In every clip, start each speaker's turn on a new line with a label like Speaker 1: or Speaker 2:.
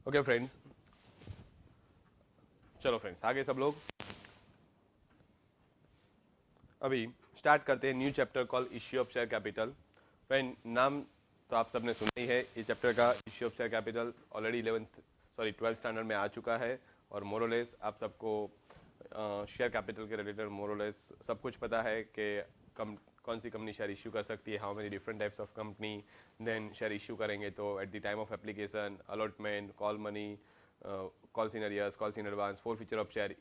Speaker 1: Okay friends, चलो friends आगे सब लोग अभी स्टार्ट करते हैं new chapter call issue of share capital. Friend नाम तो आप सबने सुना ही है, ये चैप्टर का issue of share capital already 12th standard में आ चुका है और मोरलेस आप सबको शेयर कैपिटल के रिलेटेड मोरलेस सब कुछ पता है कि कौन सी कंपनी शेयर इश्यू कर सकती है, how many different types of company, then share issue करेंगे तो at the time of application, allotment, call money, calls in arrears, calls in advance, forfeiture of share,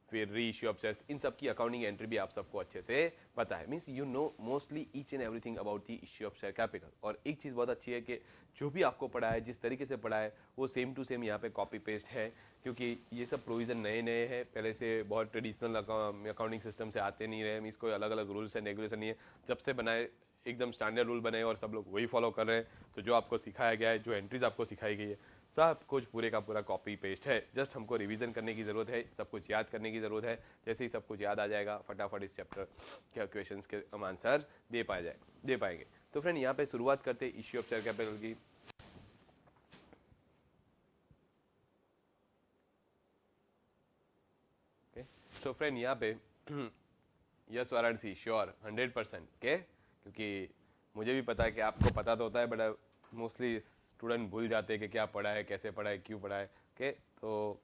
Speaker 1: फिर री इश्यू ऑफ शेयर्स, इन सब की accounting entry भी आप सबको अच्छे से पता है। Means you know mostly each and everything about the issue of share capital. और एक चीज़ बहुत अच्छी है कि जो भी आपको पढ़ा है, जिस तरीके से पढ़ा है, वो सेम टू सेम यहाँ पे कॉपी पेस्ट है, क्योंकि ये सब प्रोविज़न नए नए हैं, पहले से बहुत ट्रेडिशनल अकाउंटिंग सिस्टम से आते नहीं रहे। मीन्स कोई अलग अलग रूल्स एंड रेगुलेशन नहीं है, जब से बनाए एकदम स्टैंडर्ड रूल बने और सब लोग वही फॉलो कर रहे हैं। तो जो आपको सिखाया गया है, जो एंट्रीज आपको सिखाई गई है, सब कुछ पूरे का पूरा कॉपी पेस्ट है। जस्ट हमको रिवीजन करने की ज़रूरत है, सब कुछ याद करने की ज़रूरत है। जैसे ही सब कुछ याद आ जाएगा, फटाफट इस चैप्टर के क्वेश्चंस के हम आंसर दे पाएंगे। तो फ्रेंड यहाँ पे शुरुआत करते इश्यू ऑफ शेयर कैपिटल की। तो फ्रेंड यहाँ पे यस वाराणसी श्योर 100% के, क्योंकि मुझे भी पता है कि आपको पता तो होता है, बट मोस्टली स्टूडेंट भूल जाते हैं कि क्या पढ़ा है, कैसे पढ़ा है, क्यों पढ़ा है। के तो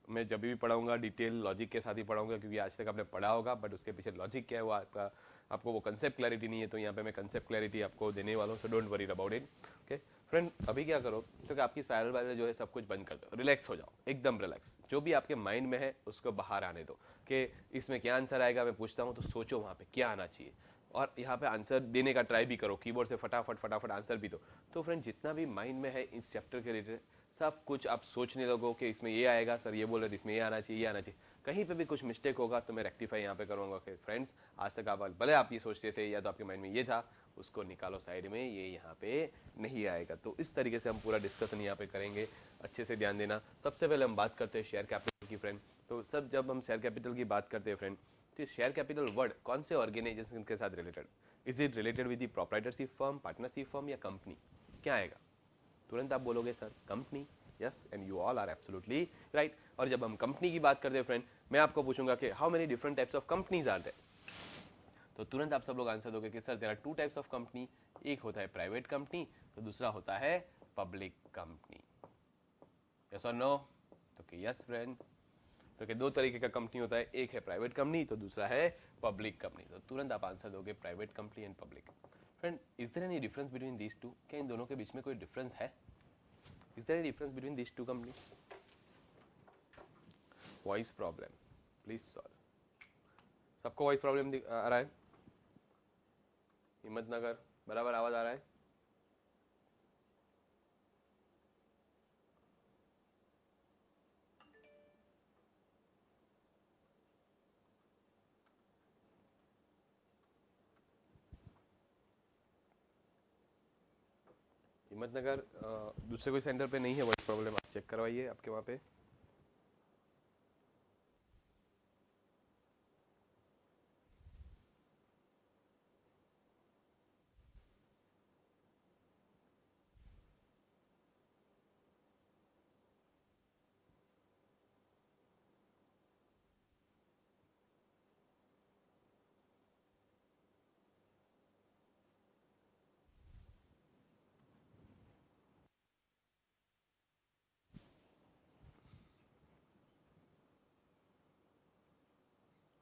Speaker 1: मैं जब भी पढ़ाऊंगा डिटेल लॉजिक के साथ ही पढ़ाऊंगा, क्योंकि आज तक आपने पढ़ा होगा बट उसके पीछे लॉजिक क्या है वो आपको वो कंसेप्ट क्लैरिटी नहीं है। तो यहाँ पे मैं कंसेप्ट क्लैरिटी आपको देने वाला हूँ, so don't worry about it. Okay friend, अभी क्या करो, क्योंकि आपकी स्पाइरल वाले जो है सब कुछ बंद कर दो, रिलैक्स हो जाओ, एकदम रिलैक्स। जो भी आपके माइंड में है उसको बाहर आने दो कि इसमें क्या आंसर आएगा। मैं पूछता हूँ तो सोचो वहाँ पे क्या आना चाहिए, और यहाँ पे आंसर देने का ट्राई भी करो, कीबोर्ड से फटाफट आंसर भी दो। तो फ्रेंड जितना भी माइंड में है इस चैप्टर के रिलेटेड सब कुछ आप सोचने लगो कि इसमें ये आएगा, सर ये बोल रहे इसमें ये आना चाहिए, ये आना चाहिए। कहीं पे भी कुछ मिस्टेक होगा तो मैं रेक्टिफाई यहाँ पे करूँगा कि फ्रेंड्स आज तक आप भले आप ये सोचते थे या तो आपके माइंड में ये था, उसको निकालो साइड में, ये यहाँ पे नहीं आएगा। तो इस तरीके से हम पूरा डिस्कशन यहाँ पे करेंगे, अच्छे से ध्यान देना। सबसे पहले हम बात करते हैं शेयर कैपिटल की फ्रेंड। तो सब जब हम शेयर कैपिटल की बात करते हैं फ्रेंड, तो शेयर कैपिटल वर्ड कौन से ऑर्गेनाइजेशन के साथ related? Is it related with the proprietorship firm, partnership firm या कंपनी? क्या आएगा? तुरंत आप बोलोगे sir company. Yes, and you all are absolutely right. और जब हम कंपनी की बात करते हैं फ्रेंड, मैं आपको पूछूंगा कि how many different types of companies are there, तो तुरंत आप सब लोग आंसर दोगे कि sir there are two types of company. एक होता है प्राइवेट कंपनी, तो दूसरा होता है पब्लिक कंपनी। यस और नो? तो कि यस फ्रेंड, तो कि दो तरीके का कंपनी होता है, एक है प्राइवेट कंपनी तो दूसरा है पब्लिक कंपनी। तो तुरंत आप आंसर दोगे private company and public. Friend is there any difference between these two? क्या इन दोनों के बीच में कोई डिफरेंस है? Is there any difference between these two company? Voice problem please solve. सबको वॉइस प्रॉब्लम आ रहा है? हिम्मतनगर बराबर आवाज आ रहा है? हिम्मतनगर दूसरे कोई सेंटर पे नहीं है वॉइस प्रॉब्लम, आप चेक करवाइए आपके वहाँ पे।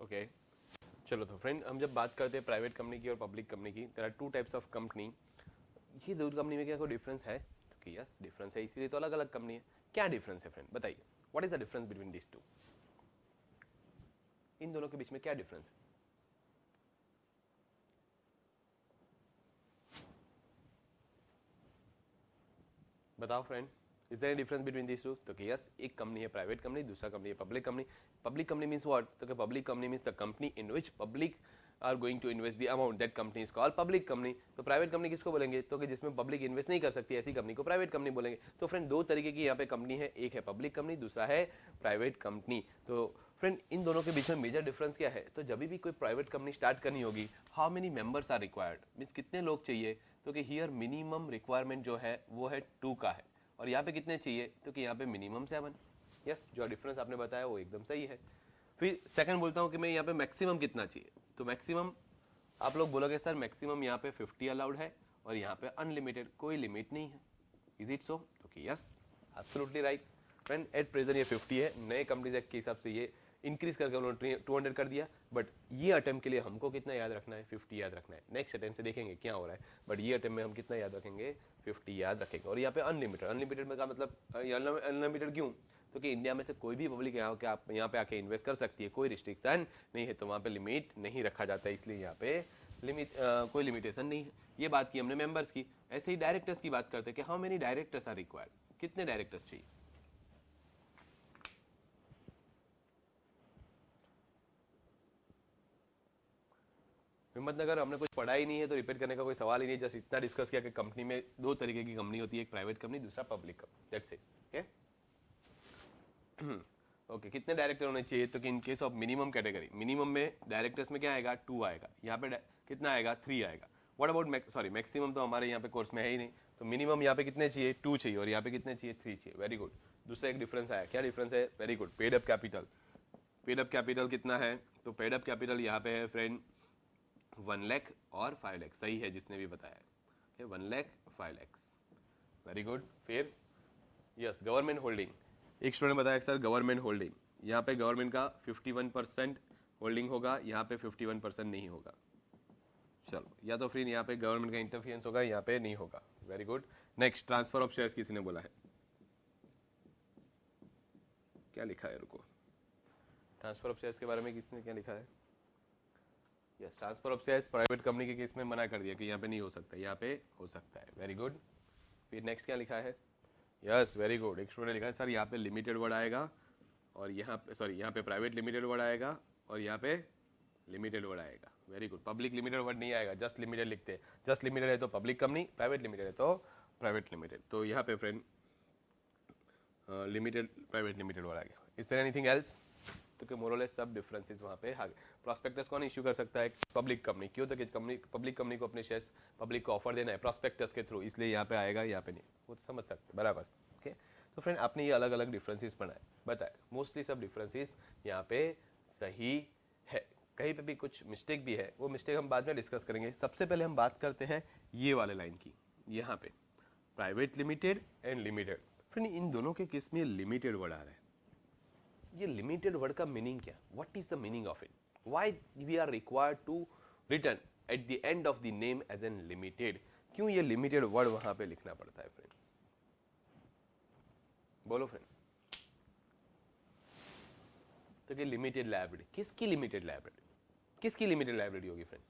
Speaker 1: ओके चलो, तो फ्रेंड हम जब बात करते हैं प्राइवेट कंपनी की और पब्लिक कंपनी की, there are two types of company. ये दो कंपनी में क्या कोई डिफरेंस है? तो कि यस डिफरेंस है, इसीलिए तो अलग अलग कंपनी है। क्या डिफरेंस है फ्रेंड बताइए, what is the difference between this two? इन दोनों के बीच में क्या डिफरेंस है? बताओ friend, is there difference between this two? तो कि यस, एक कंपनी है प्राइवेट कंपनी, दूसरा कंपनी है public company. Public company means what? तो कि public company means the company in which public are going to invest the amount, that company is called public company. तो private company किसको बोलेंगे? तो कि जिसमें पब्लिक इन्वेस्ट नहीं कर सकती, ऐसी कंपनी को प्राइवेट कंपनी बोलेंगे। तो फ्रेंड दो तरीके की यहाँ पे कंपनी है, एक है पब्लिक कंपनी, दूसरा है प्राइवेट कंपनी। तो फ्रेंड इन दोनों के बीच में मेजर डिफरेंस क्या है? तो जब भी कोई प्राइवेट कंपनी स्टार्ट करनी होगी, how many members are required, means कितने लोग चाहिए? तो कि हियर मिनिमम रिक्वायरमेंट जो है वो है 2 का है। और यहाँ पे कितने चाहिए, तो कि यहाँ पे मिनिमम 7। यस, जो डिफरेंस आपने बताया वो एकदम सही है। फिर सेकंड बोलता हूँ कि मैं यहाँ पे मैक्सिमम कितना चाहिए, तो मैक्सिमम आप लोग बोलोगे सर मैक्सिमम यहाँ पे 50 अलाउड है और यहाँ पे अनलिमिटेड, कोई लिमिट नहीं है। इज इट सो, तो कि yes, absolutely right friend. At present ये 50 है, नए कंपनीज एक्ट के हिसाब से ये इंक्रीज करके उन्होंने 200 कर दिया, बट ये अटेम्प्ट के लिए हमको कितना याद रखना है, 50 याद रखना है। नेक्स्ट अटेम्प्ट से देखेंगे क्या हो रहा है, बट ये अटेम्प्ट में हम कितना याद रखेंगे, 50 याद रखेंगे। और यहाँ पे अनलिमिटेड, अनलिमिटेड में का मतलब अनलिमिटेड क्यों, तो कि इंडिया में से कोई भी पब्लिक यहाँ के आप यहाँ पे आके इन्वेस्ट कर सकती है, कोई रिस्ट्रिक्शन नहीं है, तो वहाँ पे लिमिट नहीं रखा जाता है, इसलिए यहाँ पे कोई लिमिटेशन नहीं है। ये बात की हमने मेंबर्स की। ऐसे ही डायरेक्टर्स की बात करते हैं कि how many directors are required, कितने डायरेक्टर्स चाहिए। हिम्मतनगर हमने कुछ पढ़ा ही नहीं है, तो रिपीट करने का कोई सवाल ही नहीं, जस्ट इतना डिस्कस किया कि कंपनी में दो तरीके की कंपनी होती है, एक प्राइवेट कंपनी, दूसरा public company, that's it. Okay okay, कितने डायरेक्टर होने चाहिए, तो कि in case of minimum category, minimum में डायरेक्टर्स में क्या आएगा, 2 आएगा, यहाँ पे कितना आएगा, 3 आएगा। व्हाट अबाउट सॉरी मैक्सिमम तो हमारे यहाँ पे कोर्स में है ही नहीं, तो मिनिमम यहाँ पे कितने चाहिए, 2 चाहिए, और यहाँ पे कितने चाहिए, 3 चाहिए। Very good. दूसरा एक डिफरेंस आया, क्या डिफरेंस है, very good, paid up capital. Paid up capital कितना है, तो पेड अप कैपिटल यहाँ पे है फ्रेंड 1 लाख और 5 लाख, सही है जिसने भी बताया, 1 लाख 5 लाख, वेरी गुड। फिर यस, गवर्नमेंट होल्डिंग, एक स्टूडेंट बताया सर गवर्नमेंट होल्डिंग, यहाँ पे गवर्नमेंट का 51% होल्डिंग होगा, यहाँ पे 51% नहीं होगा। चलो, या तो फिर यहाँ पे गवर्नमेंट का इंटरफियरेंस होगा, यहाँ पे नहीं होगा। Very good. Next, transfer of shares किसी ने बोला है, क्या लिखा है, रुको, ट्रांसफर ऑफ शेयर्स के बारे में किसने क्या लिखा है। Yes, transfer of shares private company के केस में मना कर दिया कि यहाँ पे नहीं हो सकता, यहाँ पे हो सकता है। Very good. फिर नेक्स्ट क्या लिखा है, यस वेरी गुड, एक स्टूडेंट ने लिखा है सर यहाँ पे लिमिटेड वर्ड आएगा, और यहाँ पे सॉरी यहाँ पे प्राइवेट लिमिटेड वर्ड आएगा, और यहाँ पे लिमिटेड वर्ड आएगा। Very good, public limited word नहीं आएगा, जस्ट लिमिटेड लिखते हैं। जस्ट लिमिटेड है तो पब्लिक कंपनी, प्राइवेट लिमिटेड है तो प्राइवेट लिमिटेड, तो यहाँ पे friend limited private limited word आ गया। इज देयर एनीथिंग एल्स, तो कि मोरलेस सब डिफरेंसेस वहाँ पे आ गए। प्रॉस्पेक्टस कौन इश्यू कर सकता है, पब्लिक कंपनी, क्यों, तो कि कंपनी पब्लिक कंपनी को अपने शेयर्स पब्लिक को ऑफर देना है प्रॉस्पेक्टस के थ्रू, इसलिए यहाँ पे आएगा, यहाँ पे नहीं, वो तो समझ सकते बराबर। ओके, तो फ्रेंड आपने ये अलग अलग डिफरेंसेस बताए, मोस्टली सब डिफरेंसेस यहाँ पे सही है, कहीं पे भी कुछ मिस्टेक भी है, वो मिस्टेक हम बाद में डिस्कस करेंगे। सबसे पहले हम बात करते हैं ये वाले लाइन की, यहाँ पे private limited and limited. Friend in दोनों के केस में लिमिटेड वर्ड आ रहा है, ये लिमिटेड वर्ड का मीनिंग क्या, what is the meaning of it, why we are required to return at the end of the name as an limited, क्यों ये लिमिटेड वर्ड वहां पे लिखना पड़ता है फ्रेंड, बोलो फ्रेंड। तो कि लिमिटेड लायबिलिटी, किसकी लिमिटेड लायबिलिटी, किसकी लिमिटेड लायबिलिटी होगी फ्रेंड,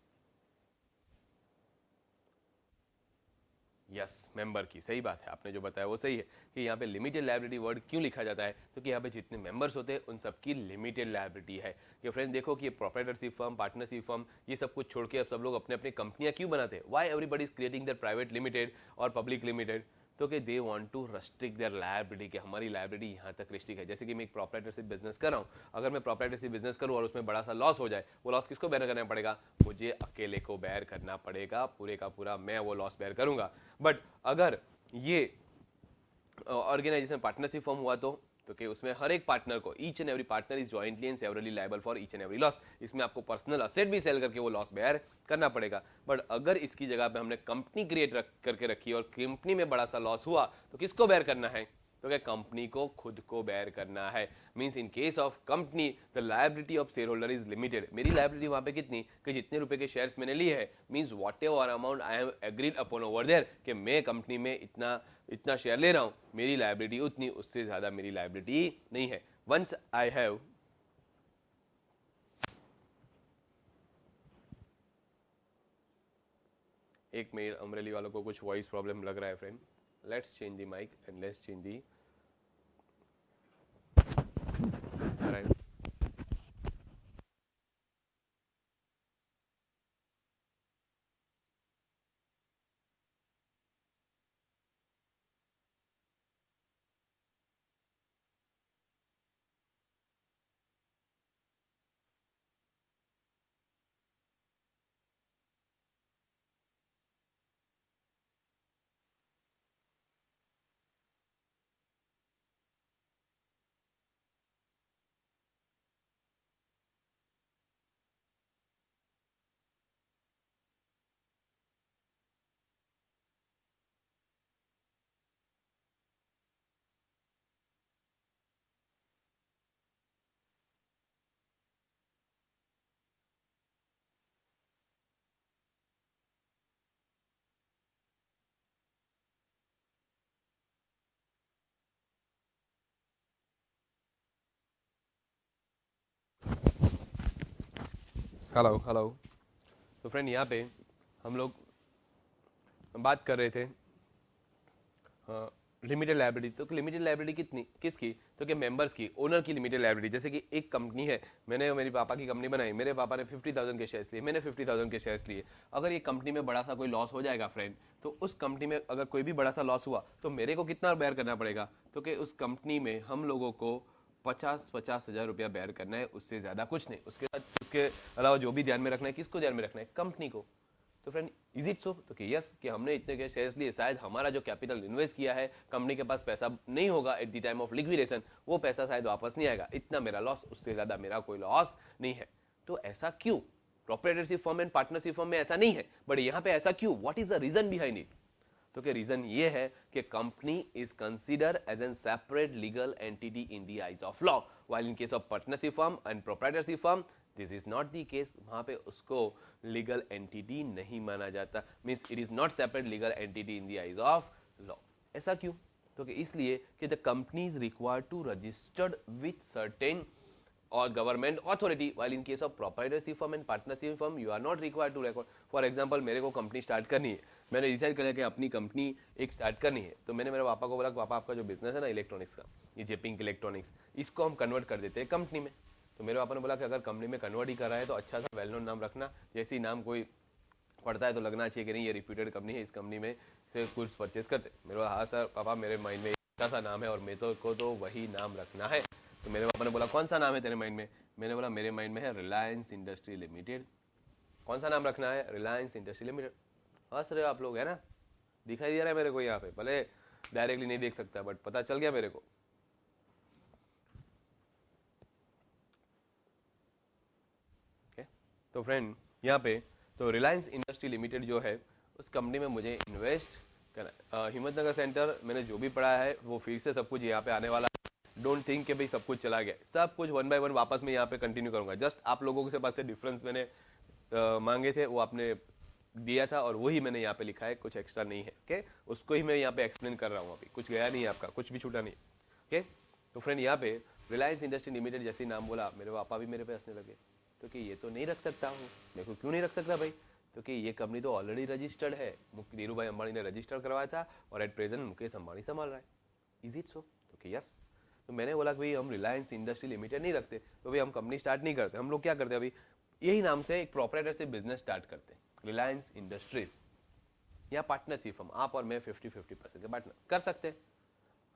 Speaker 1: यस मेंबर की, सही बात है, आपने जो बताया वो सही है कि यहाँ पे लिमिटेड लायबिलिटी वर्ड क्यों लिखा जाता है, क्योंकि यहाँ पे जितने मेंबर्स होते हैं उन सबकी लिमिटेड लायबिलिटी है। कि फ्रेंड देखो कि ये प्रोप्राइटरशिप फर्म, पार्टनरशिप फर्म, ये सब कुछ छोड़ के अब सब लोग अपने अपने कंपनियां क्यों बनाते हैं, why everybody is creating their private limited और पब्लिक लिमिटेड, तो कि they want to restrict their liability, कि हमारी लायबिलिटी यहाँ तक रिस्ट्रिक्ट है। जैसे कि मैं एक प्रोप्राइटरशिप बिजनेस कर रहा हूँ, अगर मैं प्रोप्राइटरशिप बिजनेस करूँ और उसमें बड़ा सा लॉस हो जाए, वो लॉस किसको बेयर करना पड़ेगा, मुझे अकेले को बेयर करना पड़ेगा, पूरे का पूरा मैं वो लॉस बेयर करूंगा। बट अगर ये ऑर्गेनाइजेशन पार्टनरशिप फॉर्म हुआ तो कि उसमें हर एक पार्टनर को, each and every partner is jointly and severally liable for each and every loss, इसमें आपको पर्सनल असेट भी सेल करके वो लॉस बेयर करना पड़ेगा। बट अगर इसकी जगह पे हमने कंपनी क्रिएट करके रखी और कंपनी में बड़ा सा लॉस हुआ तो किसको बेयर करना है, तो क्या कंपनी को खुद को बेयर करना है। Means in case of company the liability of share holder is limited, मेरी लायबिलिटी वहां पे कितनी, कि जितने रुपए के शेयर्स मैंने लिए हैं, means whatever amount I have agreed upon over there, कि मैं कंपनी में इतना इतना शेयर ले रहा हूं, मेरी लायबिलिटी उतनी, उससे ज्यादा मेरी लायबिलिटी नहीं है। वंस आई हैव, एक मेल अमरेली वालों को कुछ वॉइस प्रॉब्लम लग रहा है friend, let's change the mic and let's change the hello hello. तो फ्रेंड यहाँ पे हम लोग बात कर रहे थे लिमिटेड लाइब्रेरी। तो लिमिटेड लाइब्रेरी कितनी किसकी? तो कि मेंबर्स की, ओनर की लिमिटेड लाइब्रेरी। जैसे कि एक कंपनी है, मैंने मेरी पापा की कंपनी बनाई, मेरे पापा ने 50,000 के शेयर्स लिए, मैंने 50,000 के शेयर्स लिए। अगर ये कंपनी में बड़ा सा कोई लॉस हो जाएगा फ्रेंड, तो उस कंपनी में अगर कोई भी बड़ा सा लॉस हुआ तो मेरे को कितना बेयर करना पड़ेगा? तो कि उस कंपनी में हम लोगों को 50,000 रुपया बेयर करना है, उससे ज़्यादा कुछ नहीं। उसके साथ उसके अलावा जो भी ध्यान में रखना है, किसको ध्यान में रखना है? कंपनी को। तो फ्रेंड इज इट सो? तो कि यस, कि हमने इतने के शेयर्स लिए, शायद हमारा जो कैपिटल इन्वेस्ट किया है, कंपनी के पास पैसा नहीं होगा eight the time of liquidation, वो पैसा शायद वापस नहीं आएगा, इतना मेरा लॉस, उससे ज्यादा मेरा कोई लॉस नहीं है। तो ऐसा क्यों? Proprietorship firm and partnership firm में ऐसा नहीं है, बट यहाँ पे ऐसा क्यों? What is the reason behind it? तो क्या रीजन ये है कि company is consider as an separate legal entity in the eyes of law, while in case of partnership firm and proprietorship firm this is not the case. वहां पे उसको legal entity नहीं माना जाता, means it is not separate legal entity in the eyes of law. ऐसा क्यों? तो कि इसलिए कि the company is required to registered with certain or government authority, while in case of proprietorship firm and partnership firm you are not required to record. For example, मेरे को company start करनी है, मैंने डिसाइड किया कि अपनी company एक start करनी है, तो मैंने मेरे पापा को बोला कि पापा आपका जो बिजनेस है ना इलेक्ट्रॉनिक्स का, ये जेपिंग इलेक्ट्रॉनिक्स, इसको हम कन्वर्ट कर देते हैं कंपनी में। तो मेरे पापा ने बोला कि अगर कंपनी में कन्वर्ट ही कर रहा है तो अच्छा सा वेल नोन नाम रखना, जैसे ही नाम कोई पढ़ता है तो लगना चाहिए कि नहीं ये रिप्यूटेड कंपनी है, इस कंपनी में से कुछ परचेज करते। मेरे बोला हाँ सर पापा, मेरे माइंड में अच्छा सा नाम है और मैं तो वही नाम रखना है। तो मेरे पापा ने बोला कौन सा नाम है तेरे माइंड में? मैंने बोला मेरे माइंड में है रिलायंस इंडस्ट्री लिमिटेड। कौन सा नाम रखना है? Reliance industry limited. हंस रहे हो आप लोग, है ना? दिखाई दे रहा है मेरे को यहाँ पे, भले डायरेक्टली नहीं देख सकता बट पता चल गया मेरे को। तो फ्रेंड यहाँ पे तो रिलायंस इंडस्ट्री लिमिटेड जो है, उस कंपनी में मुझे इन्वेस्ट करना। हिम्मतनगर सेंटर मैंने जो भी पढ़ा है वो फिर से सब कुछ यहाँ पे आने वाला है। डोंट थिंक कि भाई सब कुछ चला गया, सब कुछ वन बाय वन वापस मैं यहाँ पे कंटिन्यू करूंगा। जस्ट आप लोगों के पास से डिफरेंस मैंने मांगे थे, वो आपने दिया था और वही मैंने यहाँ पे लिखा है, कुछ एक्स्ट्रा नहीं है। ओके, उसको ही मैं यहाँ पे एक्सप्लेन कर रहा हूँ, अभी कुछ गया नहीं है आपका, कुछ भी छूटा नहीं। ओके, तो फ्रेंड यहाँ पे रिलायंस इंडस्ट्री लिमिटेड जैसे नाम बोला, मेरे पापा भी मेरे पे हंसने लगे, तो कि ये तो नहीं रख सकता हूँ। मेरे को क्यों नहीं रख सकता भाई? तो कि ये कंपनी तो ऑलरेडी रजिस्टर्ड है, धीरू भाई अंबानी ने रजिस्टर करवाया था और एट प्रेजेंट मुकेश अंबानी संभाल रहा है। इज इट सो? तो कि यस। तो मैंने बोला कि भाई हम रिलायंस इंडस्ट्री लिमिटेड नहीं रखते, तो भाई हम कंपनी स्टार्ट नहीं करते। हम लोग क्या करते हैं अभी, यही नाम से एक प्रोपराइटरशिप बिजनेस स्टार्ट करते हैं, रिलायंस इंडस्ट्रीज या पार्टनरशिप हम, आप और मैं 50-50% के पार्टनर कर सकते हैं।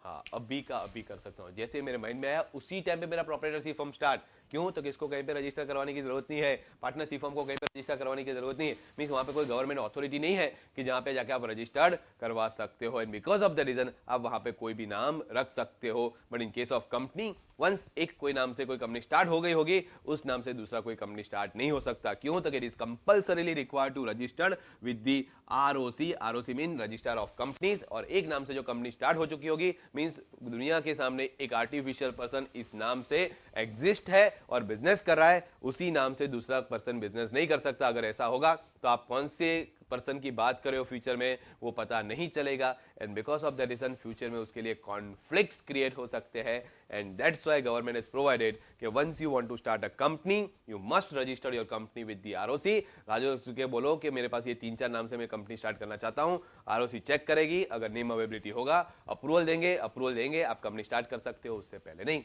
Speaker 1: हाँ, अभी का अभी कर सकता हूँ, जैसे मेरे माइंड में आया उसी टाइम पे मेरा प्रोपराइटरशिप फर्म स्टार्ट। क्यों? तो किसको कहीं पे रजिस्टर करवाने की जरूरत नहीं है, पार्टनरशिप फर्म को कहीं पे रजिस्टर करवाने की जरूरत नहीं है। मींस वहां पे कोई गवर्नमेंट अथॉरिटी नहीं है कि जहां पे जाके आप रजिस्टर्ड करवा सकते हो, and because of the reason आप वहां पे कोई भी नाम रख सकते हो। But in case of company, once एक कोई नाम से कोई कंपनी स्टार्ट हो गई होगी, उस नाम से दूसरा कोई कंपनी स्टार्ट नहीं हो सकता। क्यों? तो it is compulsorily required to registered with the ROC. ROC mean register of companies, और एक नाम से जो कंपनी स्टार्ट हो चुकी होगी, मींस दुनिया के सामने एक आर्टिफिशियल पर्सन इस नाम से एग्जिस्ट है और बिजनेस कर रहा है, उसी नाम से दूसरा पर्सन बिजनेस नहीं कर सकता। अगर ऐसा होगा तो आप कौन से पर्सन की बात कर रहे हो फ्यूचर में वो पता नहीं चलेगा, and because of the reason future में उसके लिए कॉन्फ्लिक्ट्स क्रिएट हो सकते हैं। And that's why government is provided कि once you want to start a company you must register your company with the ROC. Raju के बोलो कि मेरे पास ये 3-4 नाम से मैं कंपनी स्टार्ट करना चाहता हूं, आरओसी चेक करेगी, अगर नेम अवेलेबिलिटी होगा अप्रूवल देंगे, आप कंपनी स्टार्ट कर सकते हो, उससे पहले नहीं।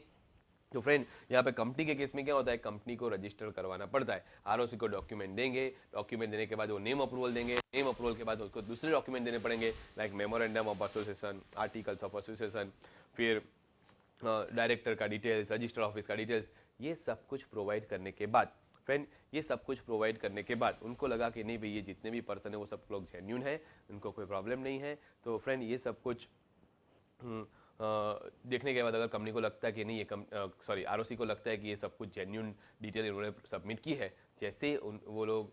Speaker 1: तो फ्रेंड यहाँ पे कंपनी के केस में क्या होता है, कंपनी को रजिस्टर करवाना पड़ता है। आरओसी को डॉक्यूमेंट देंगे, डॉक्यूमेंट देने के बाद वो नेम अप्रूवल देंगे, नेम अप्रूवल के बाद उसको दूसरे डॉक्यूमेंट देने पड़ेंगे, like memorandum of association, articles of association, फिर डायरेक्टर का डिटेल्स, रजिस्टर ऑफिस का डिटेल्स, ये सब कुछ प्रोवाइड करने के बाद फ्रेंड, ये सब कुछ प्रोवाइड करने के बाद उनको लगा कि नहीं भाई ये जितने भी पर्सन है वो सब लोग जेन्यून है, उनको कोई प्रॉब्लम नहीं है। तो फ्रेंड ये सब कुछ देखने के बाद अगर कंपनी को लगता है कि नहीं ये आरओसी को लगता है कि ये सब कुछ जेन्यून डिटेल इन्होंने सबमिट की है, जैसे वो लोग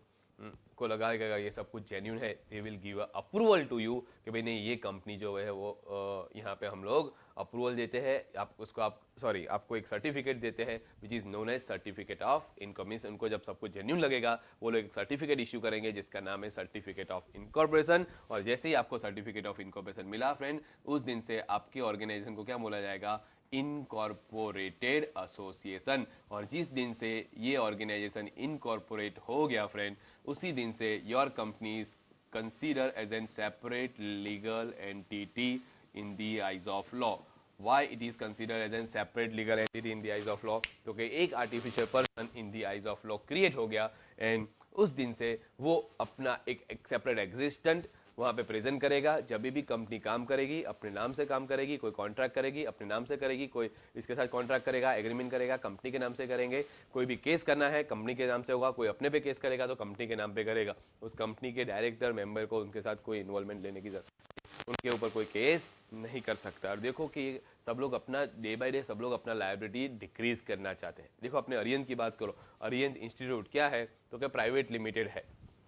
Speaker 1: को लगाएगा ये सब कुछ जेन्यून है, they will give a approval to you कि भाई नहीं ये कंपनी जो है वो यहाँ पे हम लोग अप्रूवल देते हैं, आपको एक सर्टिफिकेट देते हैं which is known as certificate of income. Means उनको जब सब कुछ जेन्यून लगेगा वो लोग एक सर्टिफिकेट इश्यू करेंगे जिसका नाम है सर्टिफिकेट ऑफ इनकॉर्पोरेशन। और जैसे ही आपको सर्टिफिकेट ऑफ इनकॉर्पोरेशन मिला फ्रेंड, उस दिन से आपके ऑर्गेनाइजेशन को क्या बोला जाएगा, इनकॉर्पोरेटेड एसोसिएशन। और जिस दिन से ये ऑर्गेनाइजेशन इनकॉर्पोरेट हो गया फ्रेंड, उसी दिन से your company is consider as an separate legal entity in the eyes of law. Why it is considered as a separate legal entity in the eyes of law? क्योंकि एक artificial person in the eyes of law create हो गया and उस दिन से वो अपना एक सेपरेट एग्जिस्टेंट वहाँ पे प्रेजेंट करेगा। जब भी कंपनी काम करेगी अपने नाम से काम करेगी, कोई कॉन्ट्रैक्ट करेगी अपने नाम से करेगी, कोई इसके साथ कॉन्ट्रैक्ट करेगा, एग्रीमेंट करेगा कंपनी के नाम से करेंगे, कोई भी केस करना है कंपनी के नाम से होगा, कोई अपने पे केस करेगा तो कंपनी के नाम पे करेगा। उस कंपनी के डायरेक्टर मेंबर को उनके साथ कोई इन्वॉल्वमेंट लेने की जरूरत, उनके ऊपर कोई केस नहीं कर सकता। और देखो कि सब लोग अपना डे बाय डे सब लोग अपना लायबिलिटी डिक्रीज करना चाहते हैं। देखो अपने अरिहंत की बात करो, अरिहंत इंस्टीट्यूट क्या है तो क्या प्राइवेट लिमिटेड है।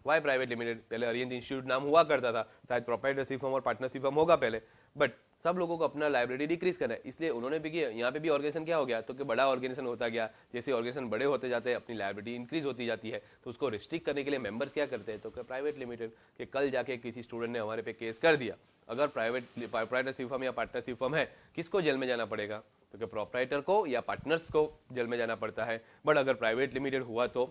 Speaker 1: Why private limited? पहले अरिहंत इंस्टीट्यूट नाम हुआ करता था, शायद प्रोप्राइटरशिप फर्म और पार्टनरशिप फर्म होगा पहले, बट सब लोगों को अपना लायबिलिटी डिक्रीज करना है, इसलिए उन्होंने भी किया। यहाँ पे भी ऑर्गेनाइजेशन क्या हो गया तो कि बड़ा ऑर्गेनाइजेशन होता गया, जैसे ऑर्गेनाइजेशन बड़े होते जाते हैं अपनी लायबिलिटी इंक्रीज होती जाती है, तो उसको रिस्ट्रिक्ट करने के लिए मेंबर्स क्या करते हैं तो कि प्राइवेट लिमिटेड के कल जाके किसी स्टूडेंट ने हमारे पे केस कर दिया, अगर प्रोप्राइटरशिप फर्म या पार्टनरशिप फर्म है किसको जेल में जाना पड़ेगा तो कि प्रोप्राइटर को या पार्टनर्स को जेल में जाना पड़ता है। बट अगर प्राइवेट लिमिटेड हुआ तो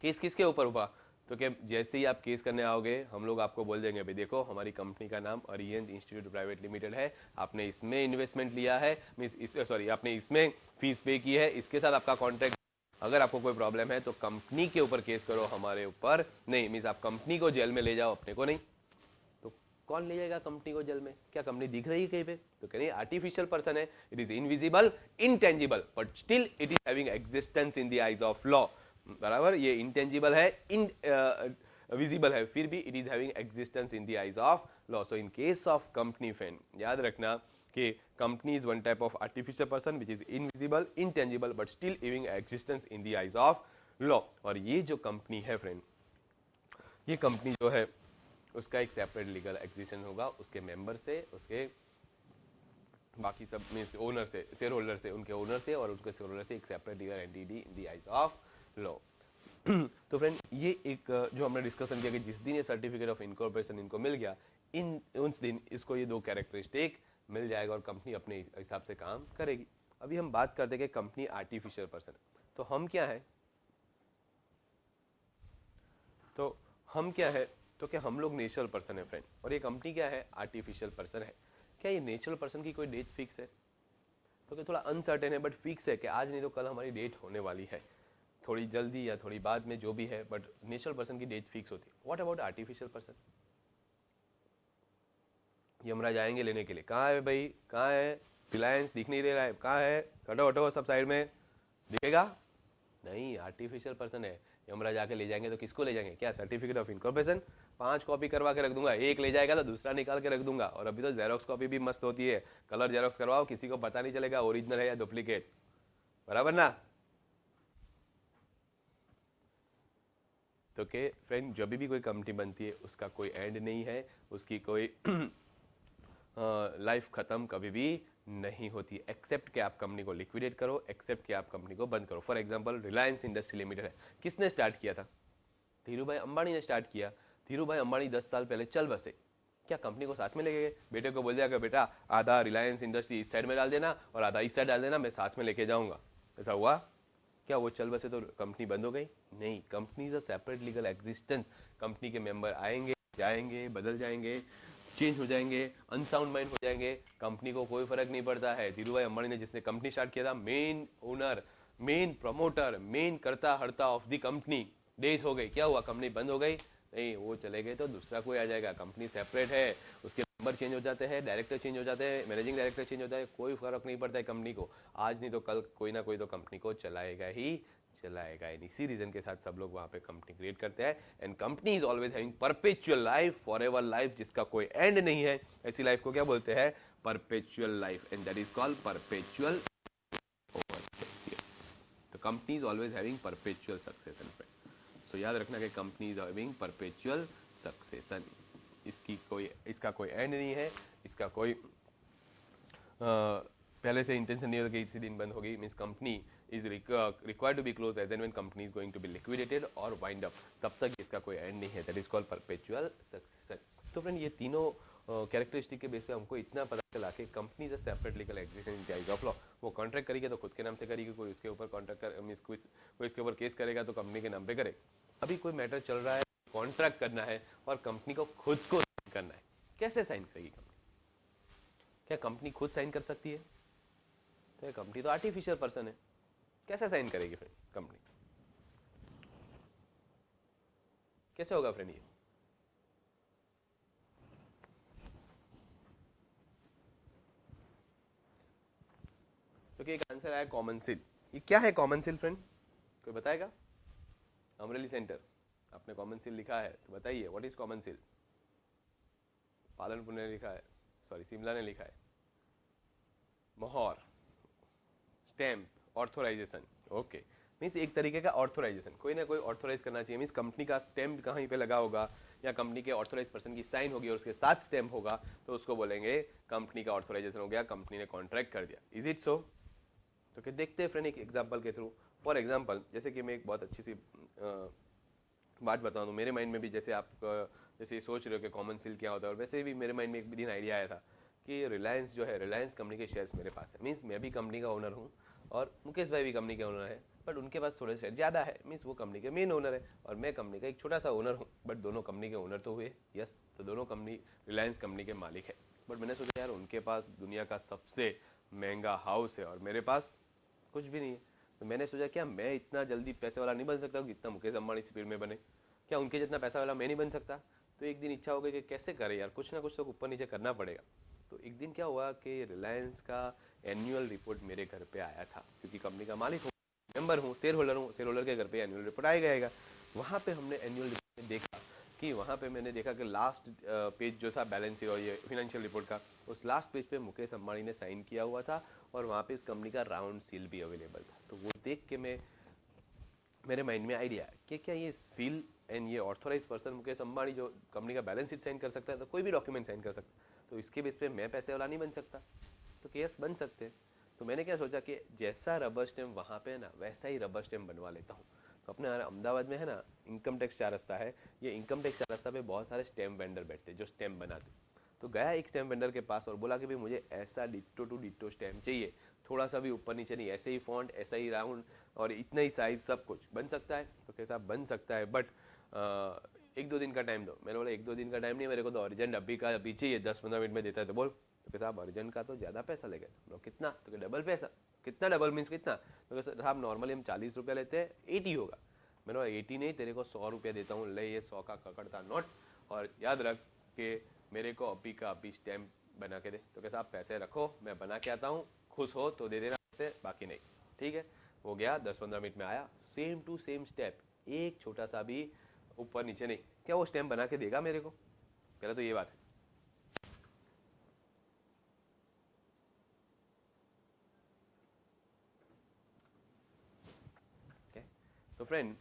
Speaker 1: केस किसके ऊपर हुआ तो क्या जैसे ही आप केस करने आओगे हम लोग आपको बोल देंगे भाई देखो हमारी कंपनी का नाम अरिहंत इंस्टीट्यूट प्राइवेट लिमिटेड है, आपने इसमें इन्वेस्टमेंट लिया है, आपने इसमें फीस पे की है, इसके साथ आपका कॉन्ट्रैक्ट, अगर आपको कोई प्रॉब्लम है तो कंपनी के ऊपर केस करो, हमारे ऊपर नहीं। मीन्स आप कंपनी को जेल में ले जाओ, अपने को नहीं। तो कौन ले जाएगा कंपनी को जेल में? क्या कंपनी दिख रही है कहीं पे तो कह रही आर्टिफिशियल पर्सन है, it is invisible intangible but still it is having existence in the eyes of law. बराबर, ये इंटेंजिबल है, इन विजिबल है, फिर भी it is having existence in the eyes of law. So in case of company friend याद रखना कि company is one type of artificial person which is invisible intangible but still having existence in the eyes of law. और ये जो company है friend, ये company जो है उसका एक सेपरेट लीगल एग्जिस्टेंस होगा, उसके मेंबर से, उसके बाकी सब में ओनर से, शेयर होल्डर से, उनके ओनर से और उसके शेयर होल्डर से एक separate legal entity in the eyes of law. तो फ्रेंड ये एक जो हमने डिस्कशन किया कि जिस दिन ये सर्टिफिकेट ऑफ इनकॉर्पोरेशन इनको मिल गया, इन उस दिन इसको ये दो कैरेक्टरिस्टिक मिल जाएगा और कंपनी अपने हिसाब से काम करेगी। अभी हम बात करते हैं कि कंपनी आर्टिफिशियल पर्सन है, तो हम क्या है तो क्या हम लोग नेचुरल पर्सन है फ्रेंड, और ये कंपनी क्या है आर्टिफिशियल पर्सन है। क्या ये नेचुरल पर्सन की कोई डेट फिक्स है तो क्या थोड़ा अनसर्टेन है, बट फिक्स है कि आज नहीं तो कल हमारी डेट होने वाली है, थोड़ी जल्दी या थोड़ी बाद में जो भी है, बट नेचुरल पर्सन की डेट फिक्स होती है। What about artificial person? Yamraj आएंगे लेने के लिए, कहाँ है भाई, कहाँ है रिलायंस, दिख नहीं दे रहा है, कहाँ है, हटो हटो सब साइड में, दिखेगा नहीं, आर्टिफिशियल पर्सन है। यमराज आके ले जाएंगे तो किसको ले जाएंगे? क्या सर्टिफिकेट ऑफ इनकॉर्पोरेशन? 5 कॉपी करवा के रख दूंगा, एक ले जाएगा तो दूसरा निकाल के रख दूंगा। और अभी तो जेरोक्स कॉपी भी मस्त होती है, कलर जेरोक्स करवाओ, किसी को पता नहीं चलेगा ओरिजिनल है या डुप्लीकेट, बराबर ना। तो के फ्रेंड जब भी कोई कंपनी बनती है उसका कोई एंड नहीं है, उसकी कोई लाइफ खत्म कभी भी नहीं होती, एक्सेप्ट कि आप कंपनी को लिक्विडेट करो, एक्सेप्ट कि आप कंपनी को बंद करो। For example Reliance industry limited है, किसने स्टार्ट किया था? धीरू भाई अंबानी ने स्टार्ट किया। धीरू भाई अंबानी 10 साल पहले चल बसे, क्या कंपनी को साथ में लेके गए? बेटे को बोल दिया कि बेटा आधा रिलायंस इंडस्ट्री इस साइड में डाल देना और आधा इस साइड डाल देना, मैं साथ में लेके जाऊंगा। ऐसा हुआ क्या? वो चल बसे तो कंपनी बंद हो गई? नहीं, company is a separate legal existence. Company के मेंबर आएंगे जाएंगे, बदल जाएंगे, चेंज हो जाएंगे, अनसाउंड माइंड हो जाएंगे, कंपनी को कोई फर्क नहीं पड़ता है। धीरू भाई अंबानी ने जिसने कंपनी स्टार्ट किया था, main owner, main promoter, main करता हरता ऑफ द कंपनी, डेथ हो गई, क्या हुआ? कंपनी बंद हो गई? नहीं, वो चले गए तो दूसरा कोई आ जाएगा। कंपनी सेपरेट है, उसके मेंबर चेंज हो जाते हैं, डायरेक्टर चेंज हो जाते हैं, मैनेजिंग डायरेक्टर चेंज होता है, कोई फर्क नहीं पड़ता है कंपनी को। आज नहीं तो कल कोई ना कोई तो कंपनी को चलाएगा ही चलाएगा। इसी रीजन के साथ सब लोग वहां पे कंपनी क्रिएट करते हैं। And company is always having perpetual life, forever life, जिसका कोई एंड नहीं है। ऐसी लाइफ को क्या बोलते हैं? Perpetual life, and that is called perpetual. तो company is always having perpetual succession friend. So याद रखना कि company is having perpetual succession, इसका कोई एंड नहीं है, इसका कोई पहले से इंटेंशन नहीं होता कि इसी दिन बंद होगी। Means company is required to be close as and when company is going to be liquidated और वाइंड अप, तब तक इसका कोई एंड नहीं है। That is called perpetual succession. तो फ्रेंड ये तीनों कैरेक्टरिस्टिक के बेस पे हमको इतना पता चला कि company is separate legal existence in the of law. वो कॉन्ट्रैक्ट करेगी तो खुद के नाम से करेगी, कोई उसके ऊपर कॉन्ट्रैक्ट कर मींस कोई इसके ऊपर केस करेगा तो कंपनी के नाम पे करे। अभी कोई मैटर चल रहा है, कॉन्ट्रैक्ट करना है और कंपनी को खुद को साइन करना है, कैसे साइन करेगी कंपनी? क्या कंपनी खुद साइन कर सकती है? तो कंपनी तो आर्टिफिशियल पर्सन है, कैसे साइन करेगी फिर कंपनी? कैसे होगा फ्रेंड ये? तो एक आंसर आया कॉमन सील। ये क्या है कॉमन सील फ्रेंड, कोई बताएगा? अमरेली सेंटर, आपने कॉमन सील लिखा है तो बताइए what is common seal. Palanpur ने लिखा है, सॉरी शिमला ने लिखा है। मोहर, स्टैम्प, ऑर्थोराइजेशन, ओके। मीन्स एक तरीके का ऑर्थोराइजेशन, कोई ना कोई ऑर्थोराइज करना चाहिए। मीन्स कंपनी का स्टैम्प कहीं पे लगा होगा या कंपनी के ऑर्थोराइज पर्सन की साइन होगी और उसके साथ स्टैम्प होगा तो उसको बोलेंगे कंपनी का ऑर्थोराइजेशन हो गया, कंपनी ने कॉन्ट्रैक्ट कर दिया। इज इट सो? तो क्या देखते हैं फ्रेंड एक एग्जाम्पल के थ्रू। फॉर एग्जाम्पल, जैसे कि मैं एक बहुत अच्छी सी बात बता दूँ, मेरे माइंड में भी जैसे आप जैसे सोच रहे हो कि कॉमन सील क्या होता है, और वैसे भी मेरे माइंड में एक दिन आइडिया आया था कि रिलायंस जो है, रिलायंस कंपनी के शेयर्स मेरे पास है। मीन्स मैं भी कंपनी का ओनर हूँ और मुकेश भाई भी कंपनी के ओनर है, बट उनके पास थोड़े शेयर ज़्यादा है। मीन्स वो कंपनी के मेन ओनर है और मैं कंपनी का एक छोटा सा ओनर हूँ, बट दोनों कंपनी के ओनर तो हुए। यस, तो दोनों कंपनी रिलायंस कंपनी के मालिक है। बट मैंने सोचा यार उनके पास दुनिया का सबसे महंगा हाउस है और मेरे पास कुछ भी नहीं है। तो मैंने सोचा क्या मैं इतना जल्दी पैसे वाला नहीं बन सकता जितना मुकेश अंबानी स्पीड में बने? क्या उनके जितना पैसा वाला मैं नहीं बन सकता? तो एक दिन इच्छा हो गई कि कैसे करें यार, कुछ ना कुछ तो ऊपर नीचे करना पड़ेगा। तो एक दिन क्या हुआ कि रिलायंस का एनुअल रिपोर्ट मेरे घर पे आया था, क्योंकि कंपनी का मालिक हूँ, मेंबर हूँ, शेयर होल्डर हूँ, शेयर होल्डर के घर पे एनुअल रिपोर्ट आएगा। वहाँ पे हमने एनुअल रिपोर्ट में देखा कि वहाँ पे मैंने देखा कि लास्ट पेज जो था बैलेंस शीट और ये फिनेंशियल रिपोर्ट का, उस लास्ट पेज पे मुकेश अंबानी ने साइन किया हुआ था और वहाँ पे इस कंपनी का राउंड सील भी अवेलेबल था। तो वो देख के मेरे माइंड में आइडिया है कि क्या ये सील एंड ये ऑथोराइज पर्सन मुकेश अंबानी जो कंपनी का बैलेंस शीट साइन कर सकता है तो कोई भी डॉक्यूमेंट साइन कर सकता है, तो इसके बेस पे मैं पैसे वाला नहीं बन सकता? तो केस बन सकते हैं। तो मैंने क्या सोचा कि जैसा रबर स्टैम्प वहाँ पे है ना, वैसा ही रबर स्टैम्प बनवा लेता हूँ। तो अपने अहमदाबाद में है ना इनकम टैक्स 4 रास्ता है, ये इनकम टैक्स 4 रास्ता पे बहुत सारे स्टैम्प वेंडर बैठते हैं जो स्टैम्प बनाते। तो गया एक स्टैम्प वेंडर के पास और बोला कि भाई मुझे ऐसा डिट्टो टू डिट्टो स्टैम्प चाहिए, थोड़ा सा भी ऊपर नीचे नहीं, ऐसे ही फॉन्ट, ऐसा ही राउंड और इतना ही साइज, सब कुछ बन सकता है? तो कैसा बन सकता है, बट 1-2 दिन का टाइम दो। मैंने बोला 1-2 दिन का टाइम नहीं, मेरे को तो अर्जेंट अभी का अभी चाहिए, 10-15 मिनट में देता है तो बोल। तो कैसा आप अर्जेंट का तो ज़्यादा पैसा लेगा? तो कितना? तो डबल पैसा। कितना डबल मीन्स कितना? तो कैसा साहब नॉर्मली हम 40 रुपये लेते हैं, 80 होगा। मैंने बोला 80 नहीं, तेरे को 100 रुपया देता हूँ, ले ये 100 का ककड़ता नोट, और याद रख कि मेरे को अभी का अभी स्टैम्प बना के दे। तो कैसा आप पैसे रखो, मैं बना के आता हूँ, खुश हो तो दे देना पैसे, बाकी नहीं। ठीक है, हो गया। 10-15 मिनट में आया, सेम टू सेम स्टेप, एक छोटा सा भी ऊपर नीचे नहीं। क्या वो स्टैम्प बना के देगा मेरे को? पहले तो ये बात है। तो फ्रेंड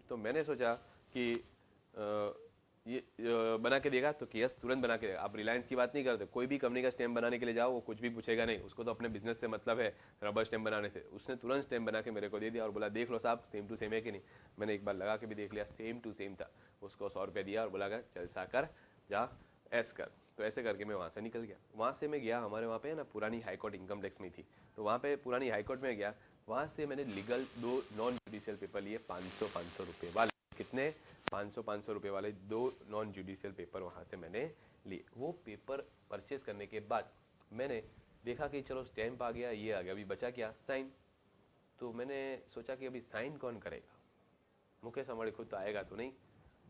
Speaker 1: तो मैंने सोचा कि ये बना के देगा, तो यस तुरंत बना के देगा। आप रिलायंस की बात नहीं करते, कोई भी कंपनी का स्टैम्प बनाने के लिए जाओ वो कुछ भी पूछेगा नहीं, उसको तो अपने बिजनेस से मतलब है, रबर स्टैम्प बनाने से। उसने तुरंत स्टैम्प बना के मेरे को दे दिया और बोला देख लो साहब सेम टू सेम है कि नहीं। मैंने एक बार लगा के भी देख लिया, सेम टू सेम था। उसको 100 रुपये दिया और बोला गया चल सा कर जा ऐस कर। तो ऐसे करके मैं वहाँ से निकल गया। वहाँ से मैं गया, हमारे वहाँ पे है ना पुरानी हाईकोर्ट इनकम टैक्स में थी, तो वहाँ पे पुरानी हाईकोर्ट में गया। वहाँ से मैंने लीगल 2 नॉन जुडिशियल पेपर लिए 500 रुपये वाले। कितने? 500 रुपये वाले 2 नॉन जुडिशियल पेपर वहाँ से मैंने लिए। वो पेपर परचेज करने के बाद मैंने देखा कि चलो स्टैम्प आ गया, ये आ गया, अभी बचा क्या? साइन। तो मैंने सोचा कि अभी साइन कौन करेगा? मुकेश अंबानी खुद तो आएगा तो नहीं।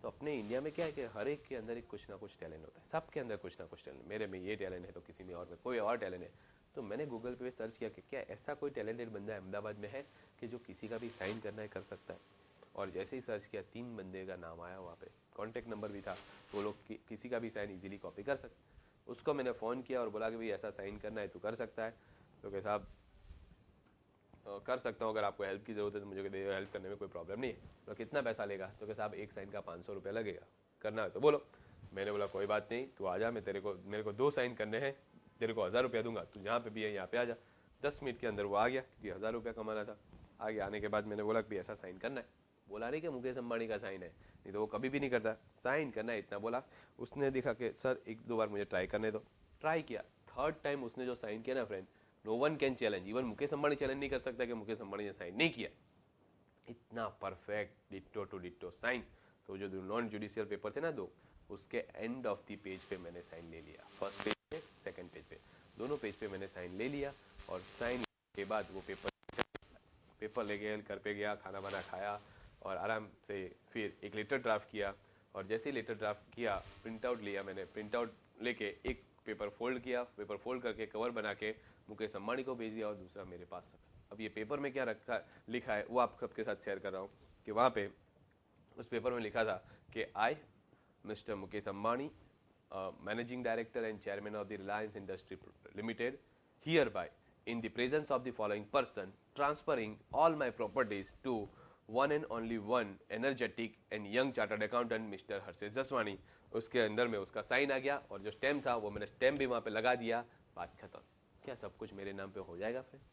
Speaker 1: तो अपने इंडिया में क्या है कि हर एक के अंदर एक कुछ ना कुछ टैलेंट होता है, सबके अंदर कुछ ना कुछ टैलेंट। मेरे में ये टैलेंट है तो किसी में और में कोई और टैलेंट है। तो मैंने गूगल पे सर्च किया कि क्या ऐसा कोई टैलेंटेड बंदा अहमदाबाद में है कि जो किसी का भी साइन करना है कर सकता है। और जैसे ही सर्च किया 3 बंदे का नाम आया, वहाँ पे कॉन्टैक्ट नंबर भी था। वो लोग किसी का भी साइन इजीली कॉपी कर सकते। उसको मैंने फ़ोन किया और बोला कि भाई ऐसा साइन करना है तो कर सकता है? तो क्या साहब कर सकता हूँ, अगर आपको हेल्प की ज़रूरत है तो मुझे हेल्प करने में कोई प्रॉब्लम नहीं है। तो कितना पैसा लेगा? तो क्या साहब एक साइन का 500 रुपये लगेगा, करना है तो बोलो। मैंने बोला कोई बात नहीं, तू आ जा, मैं मेरे को 2 साइन करने हैं, तेरे को 1000 रुपया दूंगा, तू जहाँ पे भी है यहाँ पे आ जा। 10 मिनट के अंदर वो आ गया, क्योंकि 1000 रुपया कमाना था। आगे आने के बाद मैंने बोला कि ऐसा साइन करना है, बोला नहीं कि मुकेश अंबानी का साइन है, नहीं तो वो कभी भी नहीं करता, साइन करना है इतना बोला। उसने देखा कि सर एक दो बार मुझे ट्राई करने दो, ट्राई किया, थर्ड टाइम उसने जो साइन किया ना friend, no one can challenge, even Mukesh Ambani challenge नहीं कर सकता कि मुकेश अंबानी ने साइन नहीं किया, इतना perfect ditto to ditto sign. तो जो नॉन जुडिशियल पेपर थे ना दो, उसके एंड ऑफ द पेज पे मैंने साइन ले लिया, फर्स्ट पेज पे सेकंड पेज पे, दोनों पेज पे मैंने साइन ले लिया। और साइन के बाद वो पेपर लेके घर पे गया, खाना वाना खाया और आराम से फिर एक लेटर ड्राफ्ट किया। और जैसे ही लेटर ड्राफ्ट किया, प्रिंट आउट लिया मैंने, प्रिंट आउट लेके एक पेपर फोल्ड किया, पेपर फोल्ड करके कवर बना के मुकेश अंबानी को भेज दिया और दूसरा मेरे पास रखा। अब ये पेपर में क्या रखा लिखा है वो आप सबके साथ शेयर कर रहा हूँ कि वहाँ पे उस पेपर में लिखा था कि I mister Mukesh Ambani, managing director and chairman of the Reliance industry limited, here by in the presence of the following person transferring all my properties to one and only one energetic and young chartered accountant Mr. Harshesh Jaswani. उसके अंदर में उसका sign आ गया और जो stamp था वो मैंने स्टैम्प भी वहाँ पे लगा दिया, बात खत्म। क्या सब कुछ मेरे नाम पे हो जाएगा फ्रेंड?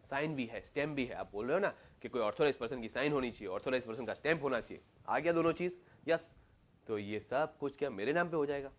Speaker 1: साइन भी है, स्टैम्प भी है। आप बोल रहे हो ना कि कोई ऑथोराइज पर्सन की साइन होनी चाहिए, ऑथोराइज पर्सन का स्टैम्प होना चाहिए, आ गया दोनों चीज, यस। तो ये सब कुछ क्या मेरे नाम पे हो जाएगा?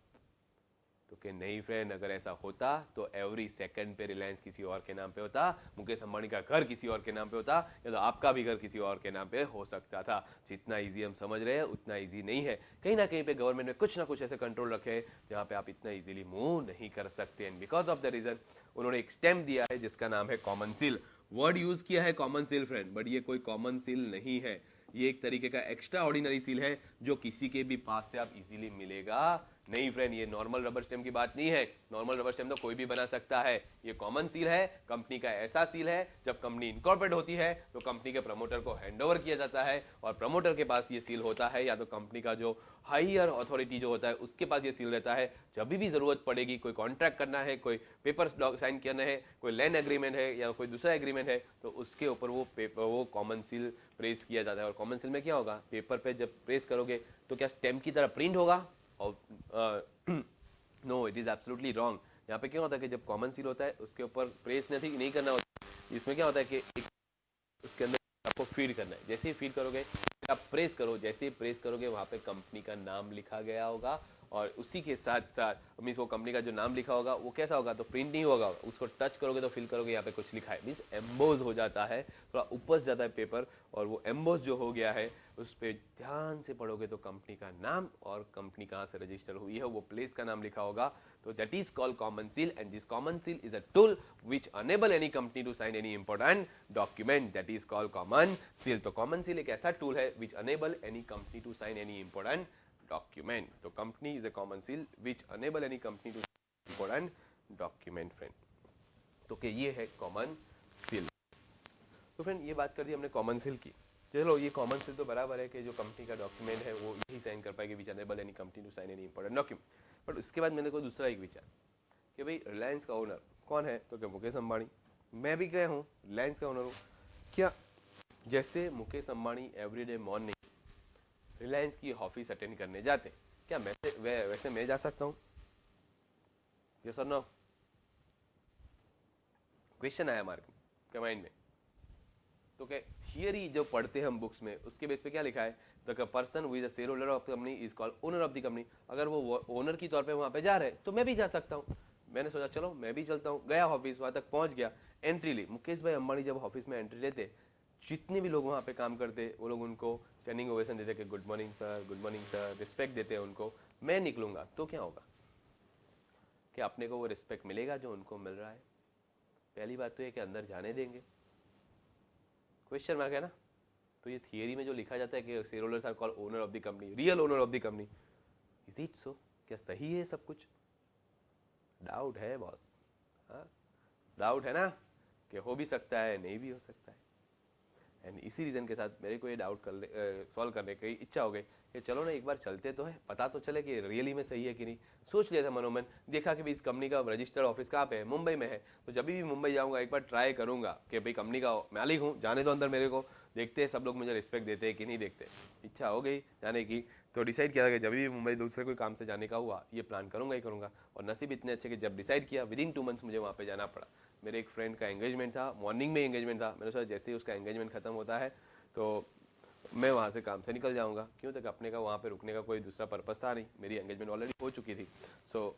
Speaker 1: तो कि नहीं फ्रेंड, अगर ऐसा होता तो एवरी सेकंड पे रिलायंस किसी और के नाम पे होता, मुकेश अंबानी का घर किसी और के नाम पे होता, या तो आपका भी घर किसी और के नाम पे हो सकता था। जितना इजी हम समझ रहे हैं उतना इजी नहीं है। कहीं ना कहीं पे गवर्नमेंट ने कुछ ना कुछ ऐसे कंट्रोल रखे हैं जहाँ पे आप इतना इजीली मूव नहीं कर सकते। And because of the reason उन्होंने एक स्टैम्प दिया है जिसका नाम है कॉमन सील। वर्ड यूज किया है कॉमन सील फ्रेंड, बट ये कोई कॉमन सील नहीं है, ये एक तरीके का एक्स्ट्रा ऑर्डिनरी सील है जो किसी के भी पास से आप इजीली मिलेगा नहीं फ्रेंड। ये नॉर्मल रबर स्टैम्प की बात नहीं है, नॉर्मल रबर स्टैम्प तो कोई भी बना सकता है। ये कॉमन सील है, कंपनी का ऐसा सील है जब कंपनी इनकॉर्पोरेट होती है तो कंपनी के प्रमोटर को हैंडओवर किया जाता है और प्रमोटर के पास ये सील होता है, या तो कंपनी का जो हायर अथॉरिटी जो होता है उसके पास ये सील रहता है। जब भी जरूरत पड़ेगी, कोई कॉन्ट्रैक्ट करना है, कोई पेपर साइन करना है, कोई लैंड एग्रीमेंट है या कोई दूसरा एग्रीमेंट है, तो उसके ऊपर वो कॉमन सील प्रेस किया जाता है। और कॉमन सील में क्या होगा, पेपर पे जब प्रेस करोगे तो क्या स्टैम्प की तरह प्रिंट होगा? और no, it is absolutely wrong. यहाँ पे क्या होता है कि जब कॉमन सील होता है उसके ऊपर प्रेस नहीं करना होता, इसमें क्या होता है कि उसके अंदर आपको फीड करना है। जैसे ही फीड करोगे, आप प्रेस करो, जैसे ही प्रेस करोगे वहां पे कंपनी का नाम लिखा गया होगा और उसी के साथ साथ मीन्स वो कंपनी का जो नाम लिखा होगा वो कैसा होगा, तो प्रिंट नहीं होगा, उसको टच करोगे तो फील करोगे यहाँ पे कुछ लिखा है, मीन्स एम्बोज हो जाता है, थोड़ा ऊपर जाता है पेपर। और वो एम्बोज जो हो गया है उस पर ध्यान से पढ़ोगे तो कंपनी का नाम और कंपनी कहाँ से रजिस्टर हुई है वो प्लेस का नाम लिखा होगा। तो that is called common seal and this common seal is a tool which enable any company to sign any important document, that is called common seal. तो कॉमन सील एक ऐसा टूल है which enable any company to sign any important document. तो company is a common seal which enable any company to important document friend. तो कि ये है common seal. तो फ्रेंड ये बात कर दी हमने कॉमन सील की, चलो ये कॉमन सील तो बराबर है कि जो कंपनी का डॉक्यूमेंट है वो यही साइन कर पाएगी which enable any company to sign any important document. But उसके बाद मैंने कोई दूसरा एक विचार कि भाई रिलायंस का ओनर कौन है, तो क्या मुकेश अंबानी। मैं भी क्या हूँ, रिलायंस का ओनर हूँ। क्या जैसे मुकेश अंबानी एवरीडे मॉर्निंग रिलायंस की ऑफिस अटेंड करने जाते, क्या वैसे मैं जा सकता हूं? यस और नो? क्वेश्चन आया मार्क के माइंड में। तो क्या थियरी जो पढ़ते हैं हम बुक्स में उसके बेस पे क्या लिखा है, the person who is a share holder of the company is called owner of the company. अगर वो ओनर की तौर पे वहां पे जा रहे हैं तो मैं भी जा सकता हूँ। मैंने सोचा चलो मैं भी चलता हूँ, गया ऑफिस, वहां तक पहुंच गया, एंट्री ली। मुकेश भाई अंबानी जब ऑफिस में एंट्री लेते, जितने भी लोग वहाँ पे काम करते वो लोग उनको स्टैंडिंग ओवेशन देते कि good morning sir, good morning sir, respect देते हैं उनको। मैं निकलूंगा तो क्या होगा कि अपने को वो रिस्पेक्ट मिलेगा जो उनको मिल रहा है? पहली बात तो ये कि अंदर जाने देंगे, क्वेश्चन मार्क है ना। तो ये थियरी में जो लिखा जाता है कि share holders are called owner of the company, real owner of the company, is it so? क्या सही है सब कुछ? डाउट है बॉस, हाँ डाउट है ना कि हो भी सकता है नहीं भी हो सकता है। एंड इसी रीजन के साथ मेरे को ये डाउट सॉल्व करने की इच्छा हो गई कि चलो ना एक बार चलते तो है, पता तो चले कि रियली में सही है कि नहीं। सोच लिया था मनोमन, देखा कि भाई इस कंपनी का रजिस्टर्ड ऑफिस कहाँ पे है, मुंबई में है। तो जब भी मुंबई जाऊंगा एक बार ट्राई करूंगा कि भाई कंपनी का मालिक हूँ, जाने दो अंदर मेरे को, देखते हैं सब लोग मुझे रिस्पेक्ट देते हैं कि नहीं देखते। इच्छा हो गई जाने की, तो डिसाइड किया कि जब भी मुंबई दूसरे कोई काम से जाने का हुआ ये प्लान करूंगा ही करूंगा। और नसीब इतने अच्छे कि जब डिसाइड किया विदिन 2 मंथ्स मुझे वहाँ पे जाना पड़ा। मेरे एक फ्रेंड का एंगेजमेंट था, मॉर्निंग में एंगेजमेंट था। मैंने सोचा जैसे ही उसका एंगेजमेंट खत्म होता है तो मैं वहाँ से काम से निकल जाऊँगा। क्यों तक अपने का वहाँ पे रुकने का कोई दूसरा पर्पस था नहीं, मेरी एंगेजमेंट ऑलरेडी हो चुकी थी। सो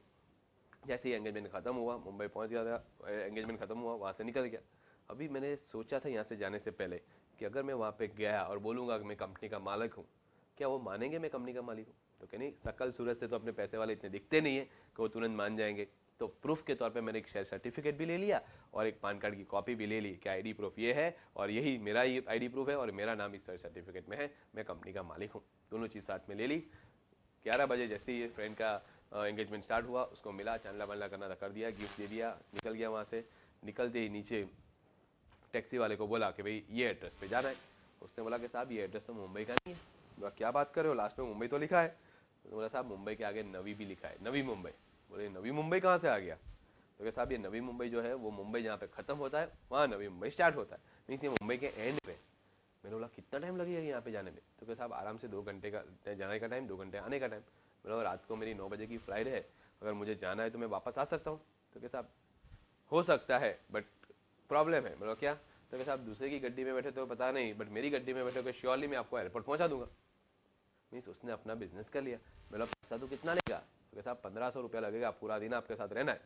Speaker 1: जैसे ही एंगेजमेंट ख़त्म हुआ, मुंबई पहुँच गया था, एंगेजमेंट ख़त्म हुआ, वहाँ से निकल गया। अभी मैंने सोचा था यहाँ से जाने से पहले कि अगर मैं वहाँ पे गया और बोलूँगा कि मैं कंपनी का मालिक हूँ, क्या वो मानेंगे मैं कंपनी का मालिक हूँ? तो क्या नहीं, शकल सूरत से तो अपने पैसे वाले इतने दिखते नहीं है कि वो तुरंत मान जाएंगे। तो प्रूफ के तौर पे मैंने एक शेयर सर्टिफिकेट भी ले लिया और एक पैन कार्ड की कॉपी भी ले ली कि आईडी प्रूफ ये है और यही मेरा ये आईडी प्रूफ है और मेरा नाम इस शेयर सर्टिफिकेट में है, मैं कंपनी का मालिक हूँ। दोनों चीज़ साथ में ले ली। 11 बजे जैसे ही फ्रेंड का एंगेजमेंट स्टार्ट हुआ, उसको मिला, चांदला वांदला करना था कर दिया, गिफ्ट दे दिया, निकल गया वहाँ से। निकलते ही नीचे टैक्सी वाले को बोला कि भाई ये एड्रेस पे जाना है। उसने बोला कि साहब ये एड्रेस तो मुंबई का नहीं है। बोला क्या बात कर रहे हो, लास्ट में मुंबई तो लिखा है। तो बोला साहब मुंबई के आगे नवी भी लिखा है, नवी मुंबई। बोले नवी मुंबई कहाँ से आ गया? तो क्या साहब ये नवी मुंबई जो है वो मुंबई जहाँ पे ख़त्म होता है वहाँ नवी मुंबई स्टार्ट होता है, मीन्स ये मुंबई के एंड पे। मैंने बोला कितना टाइम लगेगा यहाँ पे जाने में? तो क्या साहब आराम से 2 घंटे का जाने का टाइम, 2 घंटे आने का टाइम। बोला रात को मेरी 9 बजे की फ्लाइट है, अगर मुझे जाना है तो मैं वापस आ सकता हूँ? तो क्या साहब हो सकता है बट प्रॉब्लम है। बोला क्या? तो क्या साहब दूसरे की गड्डी में बैठे तो पता नहीं, बट मेरी गड्डी में बैठे तो श्योरली मैं आपको एयरपोर्ट पहुँचा दूंगा। मीन्स उसने अपना बिजनेस कर लिया। बोला पैसा तो कितना लेगा? तो क्या साहब 1500 रुपया लगेगा, पूरा दिन आपके साथ रहना है।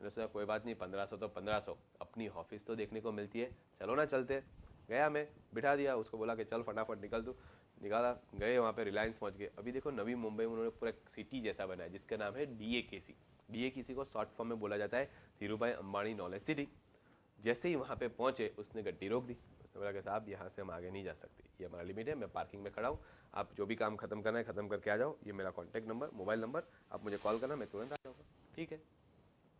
Speaker 1: मैंने सोचा कोई बात नहीं, 1500 तो 1500, अपनी ऑफिस तो देखने को मिलती है, चलो ना चलते। गया मैं, बिठा दिया उसको, बोला कि चल फटाफट निकल तू। निकाला, गए वहाँ पे, रिलायंस पहुँच गए। अभी देखो नवी मुंबई में उन्होंने पूरा सिटी जैसा बनाया जिसका नाम है DAKC। DAKC को शॉर्ट फॉर्म में बोला जाता है धीरूभाई अंबानी नॉलेज सिटी। जैसे ही वहाँ पे पहुँचे उसने गड्डी रोक दी। उसने बोला कि साहब यहाँ से हम आगे नहीं जा सकते, ये हमारा लिमिट है, मैं पार्किंग में खड़ा हूँ, आप जो भी काम खत्म करना है खत्म करके आ जाओ, ये मेरा कॉन्टैक्ट नंबर, मोबाइल नंबर, आप मुझे कॉल करना, मैं तुरंत आ जाऊँगा। ठीक है,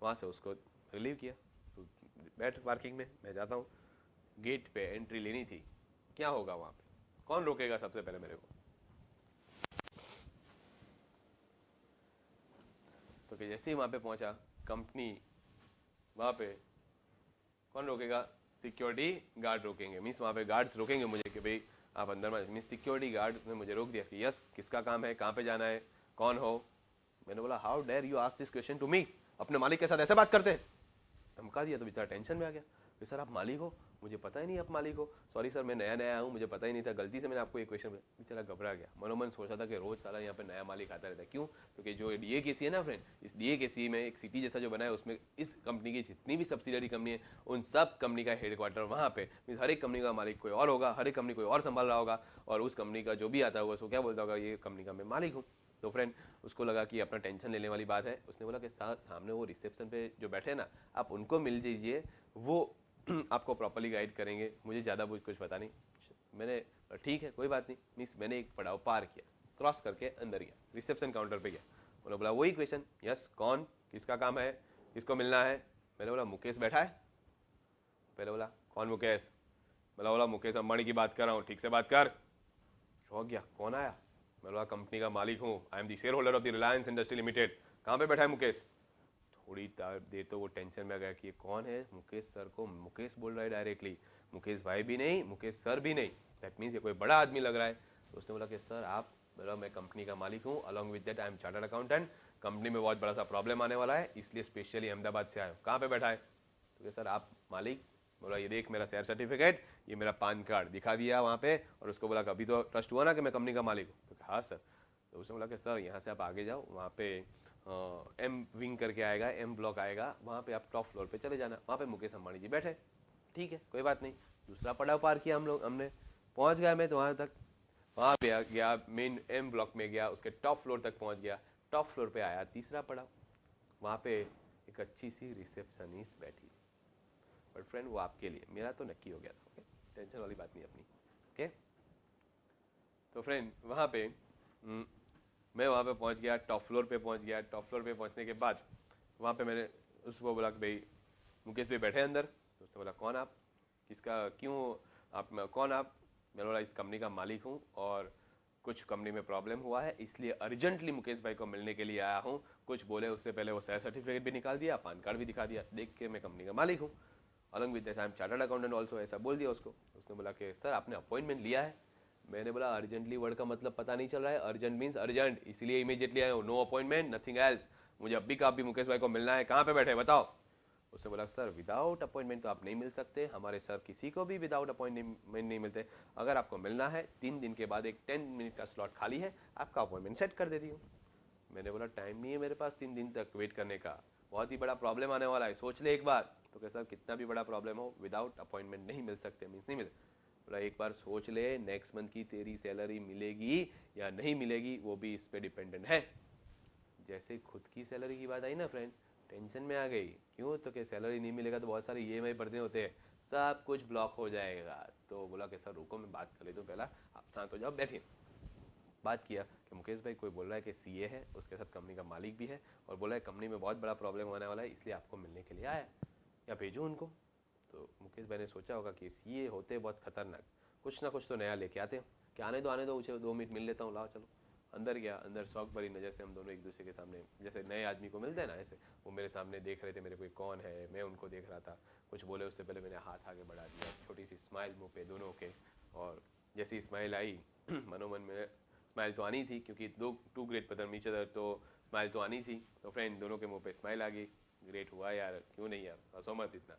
Speaker 1: वहाँ से उसको रिलीव किया, तो बैठ पार्किंग में, मैं जाता हूँ। गेट पे एंट्री लेनी थी, क्या होगा वहाँ पे, कौन रोकेगा सबसे पहले मेरे को? तो कि जैसे ही वहाँ पे पहुँचा, कंपनी वहाँ पे कौन रोकेगा? सिक्योरिटी गार्ड रोकेंगे। मीन्स वहाँ पे गार्ड्स रोकेंगे मुझे कि भाई आप अंदर मत। मीन्स सिक्योरिटी गार्ड ने मुझे रोक दिया कि यस किसका काम है, कहाँ पे जाना है, कौन हो? मैंने बोला how dare you ask this question to me, अपने मालिक के साथ ऐसे बात करते? धमका दिया तो बेचारा टेंशन में आ गया। फिर सर आप मालिक हो? मुझे पता ही नहीं आप मालिक हो। सॉरी सर मैं नया नया हूँ, मुझे पता ही नहीं था, गलती से मैंने आपको ये क्वेश्चन। बेचारा घबरा गया, मनोमन सोचा था कि रोज साला यहाँ पे नया मालिक आता रहता है। क्यों? क्योंकि जो DAKC है ना फ्रेंड, इस DAKC में एक सिटी जैसा जो बना है, उसमें इस कंपनी की जितनी भी सब्सिडरी कंपनी है उन सब कंपनी का हेडक्वार्टर वहाँ पे। मीन्स हर एक कंपनी का मालिक कोई और होगा, हर एक कंपनी कोई और संभाल रहा होगा, और उस कंपनी का जो भी आता होगा उसको क्या बोलता होगा, ये कंपनी का मैं मालिक हूँ। तो फ्रेंड उसको लगा कि अपना टेंशन लेने वाली बात है। उसने बोला कि सामने वो रिसेप्शन पे जो बैठे हैं ना, आप उनको मिल लीजिए, वो आपको प्रॉपर्ली गाइड करेंगे, मुझे ज़्यादा कुछ पता नहीं। मैंने ठीक है कोई बात नहीं। मीन्स मैंने एक पड़ाव पार किया, क्रॉस करके अंदर गया, रिसेप्शन काउंटर पे गया। उन्होंने बोला वही क्वेश्चन, यस कौन, किसका काम है, किसको मिलना है? मैंने बोला मुकेश बैठा है। पहले बोला कौन मुकेश? बोला मुकेश अंबानी की बात कर रहा हूँ, ठीक से बात कर। चौंक गया, कौन आया? मैं बोला कंपनी का मालिक हूँ, I am the share holder of the Reliance industry limited. कहाँ पे बैठा है मुकेश? थोड़ी देर तो वो टेंशन में आ गया कि ये कौन है, मुकेश सर को मुकेश बोल रहा है डायरेक्टली, मुकेश भाई भी नहीं, मुकेश सर भी नहीं, दैट मीन्स ये कोई बड़ा आदमी लग रहा है। तो उसने बोला कि सर आप, बोला मैं कंपनी का मालिक हूँ, along with that I am chartered accountant, company में बहुत बड़ा सा प्रॉब्लम आने वाला है, इसलिए स्पेशली अहमदाबाद से आया हूँ। कहाँ पे बैठा है? तो सर आप मालिक? बोला ये देख मेरा शेयर सर्टिफिकेट, ये मेरा पैन कार्ड, दिखा दिया वहाँ पे, और उसको बोला कभी तो ट्रस्ट हुआ ना कि मैं कंपनी का मालिक हूँ? तो हाँ सर। तो उसने बोला कि सर यहाँ से आप आगे जाओ, वहाँ पे M विंग करके आएगा, M ब्लॉक आएगा, वहाँ पे आप टॉप फ्लोर पे चले जाना, वहाँ पे मुकेश अंबानी जी बैठे। ठीक है कोई बात नहीं। दूसरा पड़ाव पार किया हमने पहुँच गया मैं तो वहाँ तक, वहाँ पे गया, मेन M ब्लॉक में गया, उसके टॉप फ्लोर तक पहुँच गया। टॉप फ्लोर पे आया, तीसरा पड़ाव, वहाँ पे एक अच्छी सी रिसेप्शनिस्ट बैठी। बट फ्रेंड वो आपके लिए, मेरा तो नक्की हो गया था। ओके, टेंशन वाली बात नहीं अपनी। ओके, तो फ्रेंड वहाँ पे मैं वहाँ पे पहुँच गया, टॉप फ्लोर पे पहुँच गया। टॉप फ्लोर पे पहुँचने के बाद वहाँ पे मैंने उसको बोला कि भाई मुकेश भाई बैठे अंदर। तो उसने बोला कौन आप, किसका, क्यों आप, कौन आप? मैंने बोला इस कंपनी का मालिक हूँ और कुछ कंपनी में प्रॉब्लम हुआ है, इसलिए अर्जेंटली मुकेश भाई को मिलने के लिए आया हूँ। कुछ बोले उससे पहले वो शेयर सर्टिफिकेट भी निकाल दिया, पैन कार्ड भी दिखा दिया, देख के मैं कंपनी का मालिक हूँ, along with that I am chartered accountant also, ऐसा बोल दिया उसको। उसने बोला कि सर आपने अपॉइंटमेंट लिया है? मैंने बोला अर्जेंटली वर्ड का मतलब पता नहीं चल रहा है, अर्जेंट मीन्स अर्जेंट, इसलिए इमीडिएटली आया हूँ, नो अपॉइंटमेंट नथिंग एल्स, मुझे अभी का अभी मुकेश भाई को मिलना है। कहाँ पे बैठे बताओ? उसने बोला सर विदाउट अपॉइंटमेंट तो आप नहीं मिल सकते, हमारे सर किसी को भी विदाउट अपॉइंटमेंट नहीं मिलते, अगर आपको मिलना है 3 दिन के बाद एक 10 मिनट का स्लॉट खाली है, आपका अपॉइंटमेंट सेट कर देती हूँ। मैंने बोला टाइम नहीं है मेरे पास 3 दिन तक वेट करने का, बहुत ही बड़ा प्रॉब्लम आने वाला है, सोच ले एक बार। तो क्या सर कितना भी बड़ा प्रॉब्लम हो विदाउट अपॉइंटमेंट नहीं मिल सकते, मीन्स नहीं मिल। बोला एक बार सोच ले, नेक्स्ट मंथ की तेरी सैलरी मिलेगी या नहीं मिलेगी वो भी इस पे डिपेंडेंट है। जैसे खुद की सैलरी की बात आई ना फ्रेंड, टेंशन में आ गई। क्यों? तो क्या सैलरी नहीं मिलेगा तो बहुत सारे EMI भरने होते हैं, सब कुछ ब्लॉक हो जाएगा। तो बोला कि सर रुको मैं बात कर लेता हूँ, पहला आप शांत हो जाओ, बैठिए। बात किया कि मुकेश भाई कोई बोल रहा है कि CA है, उसके साथ कंपनी का मालिक भी है, और बोला है कंपनी में बहुत बड़ा प्रॉब्लम होने वाला है, इसलिए आपको मिलने के लिए आया, या भेजो उनको। तो मुकेश भाई ने सोचा होगा कि CA होते बहुत खतरनाक, कुछ ना कुछ तो नया लेके आते हो, कि आने दो उसे 2 मिनट मिल लेता हूँ, लाओ चलो। अंदर गया, अंदर शौक भरी नज़र से हम दोनों एक दूसरे के सामने, जैसे नए आदमी को मिलते हैं ना, ऐसे वो मेरे सामने देख रहे थे मेरे को कौन है, मैं उनको देख रहा था। कुछ बोले उससे पहले मैंने हाथ आगे बढ़ा दिया, छोटी सी स्माइल मुंह पे दोनों के, और जैसी स्माइल आई मनोमन में स्माइल तो आनी थी, क्योंकि टू ग्रेट पदम ईच अदर, तो स्माइल तो आनी थी। तो फ्रेंड दोनों के मुंह पे स्माइल आ गई। ग्रेट हुआ यार, क्यों नहीं यार, हंसो मत इतना,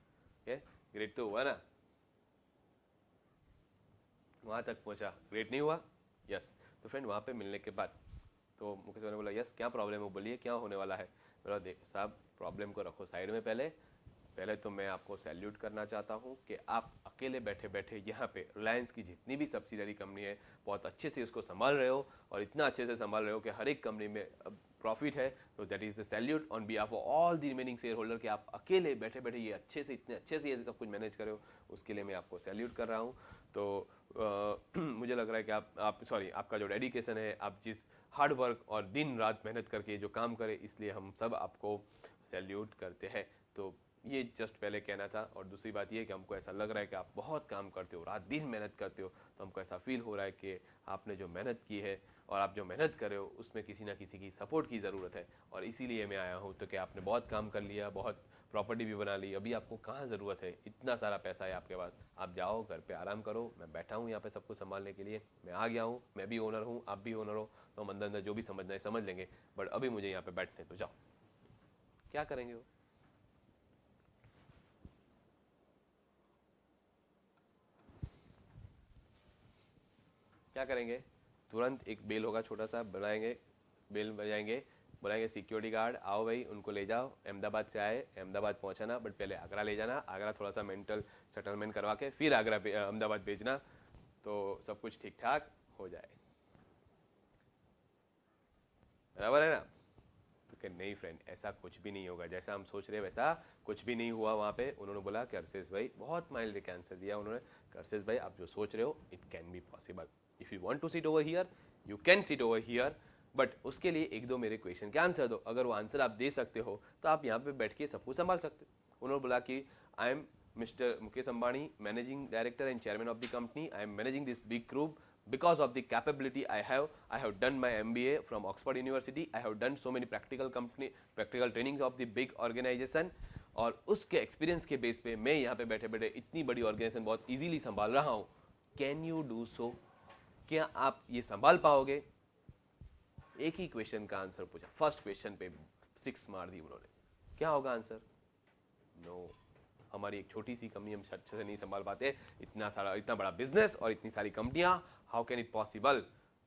Speaker 1: ग्रेट तो हुआ ना। वहाँ तक पहुँचा, ग्रेट नहीं हुआ, यस। तो फ्रेंड वहाँ पे मिलने के बाद तो मुकेश ने बोला यस क्या प्रॉब्लम है, बोलिए क्या होने वाला है। बोला देख साहब प्रॉब्लम को रखो साइड में, पहले तो मैं आपको सैल्यूट करना चाहता हूँ कि आप अकेले बैठे बैठे यहाँ पे रिलायंस की जितनी भी सब्सिडरी कंपनी है बहुत अच्छे से उसको संभाल रहे हो, और इतना अच्छे से संभाल रहे हो कि हर एक कंपनी में प्रॉफिट है। तो that is the salute on behalf of all the remaining share holder, कि आप अकेले बैठे बैठे ये अच्छे से इतने अच्छे से ये सब कुछ मैनेज करे हो, उसके लिए मैं आपको सैल्यूट कर रहा हूँ। तो मुझे लग रहा है कि आप सॉरी आपका जो डेडिकेशन है, आप जिस हार्ड वर्क और दिन रात मेहनत करके जो काम करे, इसलिए हम सब आपको सैल्यूट करते हैं। तो ये जस्ट पहले कहना था। और दूसरी बात ये कि हमको ऐसा लग रहा है कि आप बहुत काम करते हो, रात दिन मेहनत करते हो, तो हमको ऐसा फील हो रहा है कि आपने जो मेहनत की है और आप जो मेहनत कर रहे हो उसमें किसी ना किसी की सपोर्ट की ज़रूरत है, और इसीलिए मैं आया हूँ। तो कि आपने बहुत काम कर लिया, बहुत प्रॉपर्टी भी बना ली, अभी आपको कहाँ ज़रूरत है, इतना सारा पैसा है आपके पास, आप जाओ घर पे आराम करो, मैं बैठा हूँ यहाँ पे सब कुछ संभालने के लिए, मैं आ गया हूँ, मैं भी ओनर हूँ, आप भी ओनर हो, तो हम अंदर अंदर जो भी समझना है समझ लेंगे, बट अभी मुझे यहाँ पे बैठने तो जाओ। क्या करेंगे वो? क्या करेंगे? तुरंत एक बेल होगा छोटा सा, बुलाएंगे, बेल बजाएंगे, बुलाएंगे सिक्योरिटी गार्ड, आओ भाई उनको ले जाओ, अहमदाबाद से आए, अहमदाबाद पहुंचाना, बट पहले आगरा ले जाना, आगरा थोड़ा सा मेंटल सेटलमेंट करवा के फिर आगरा अहमदाबाद भेजना, तो सब कुछ ठीक ठाक हो जाए। बराबर है ना? तो क्या नहीं फ्रेंड, ऐसा कुछ भी नहीं होगा, जैसा हम सोच रहे हैं वैसा कुछ भी नहीं हुआ। वहाँ पे उन्होंने बोला कि अर्शेष भाई, बहुत माइल्ड कैंसर दिया उन्होंने, अर्शेष भाई आप जो सोच रहे हो it can be possible, if you want to sit over here you can sit over here, but उसके लिए एक दो मेरे क्वेश्चन के आंसर दो, अगर वो आंसर आप दे सकते हो तो आप यहाँ पे बैठ के सब कुछ संभाल सकते हो। उन्होंने बोला कि I am mister Mukesh Ambani, managing director and chairman of the company, I am managing this big group because of the capability I have done my MBA from Oxford University, I have done so many practical trainings of the big organization, और उसके experience के base पे मैं यहाँ पे बैठे बैठे इतनी बड़ी ऑर्गेनाइजेशन बहुत इजीली संभाल रहा हूँ। Can you do so? क्या आप ये संभाल पाओगे? एक ही क्वेश्चन का आंसर पूछा, फर्स्ट क्वेश्चन पे 6 मार दी उन्होंने। क्या होगा आंसर? नो, हमारी एक छोटी सी कंपनी हम अच्छे से नहीं संभाल पाते, इतना बड़ा बिजनेस और इतनी सारी कंपनियां, हाउ कैन इट पॉसिबल?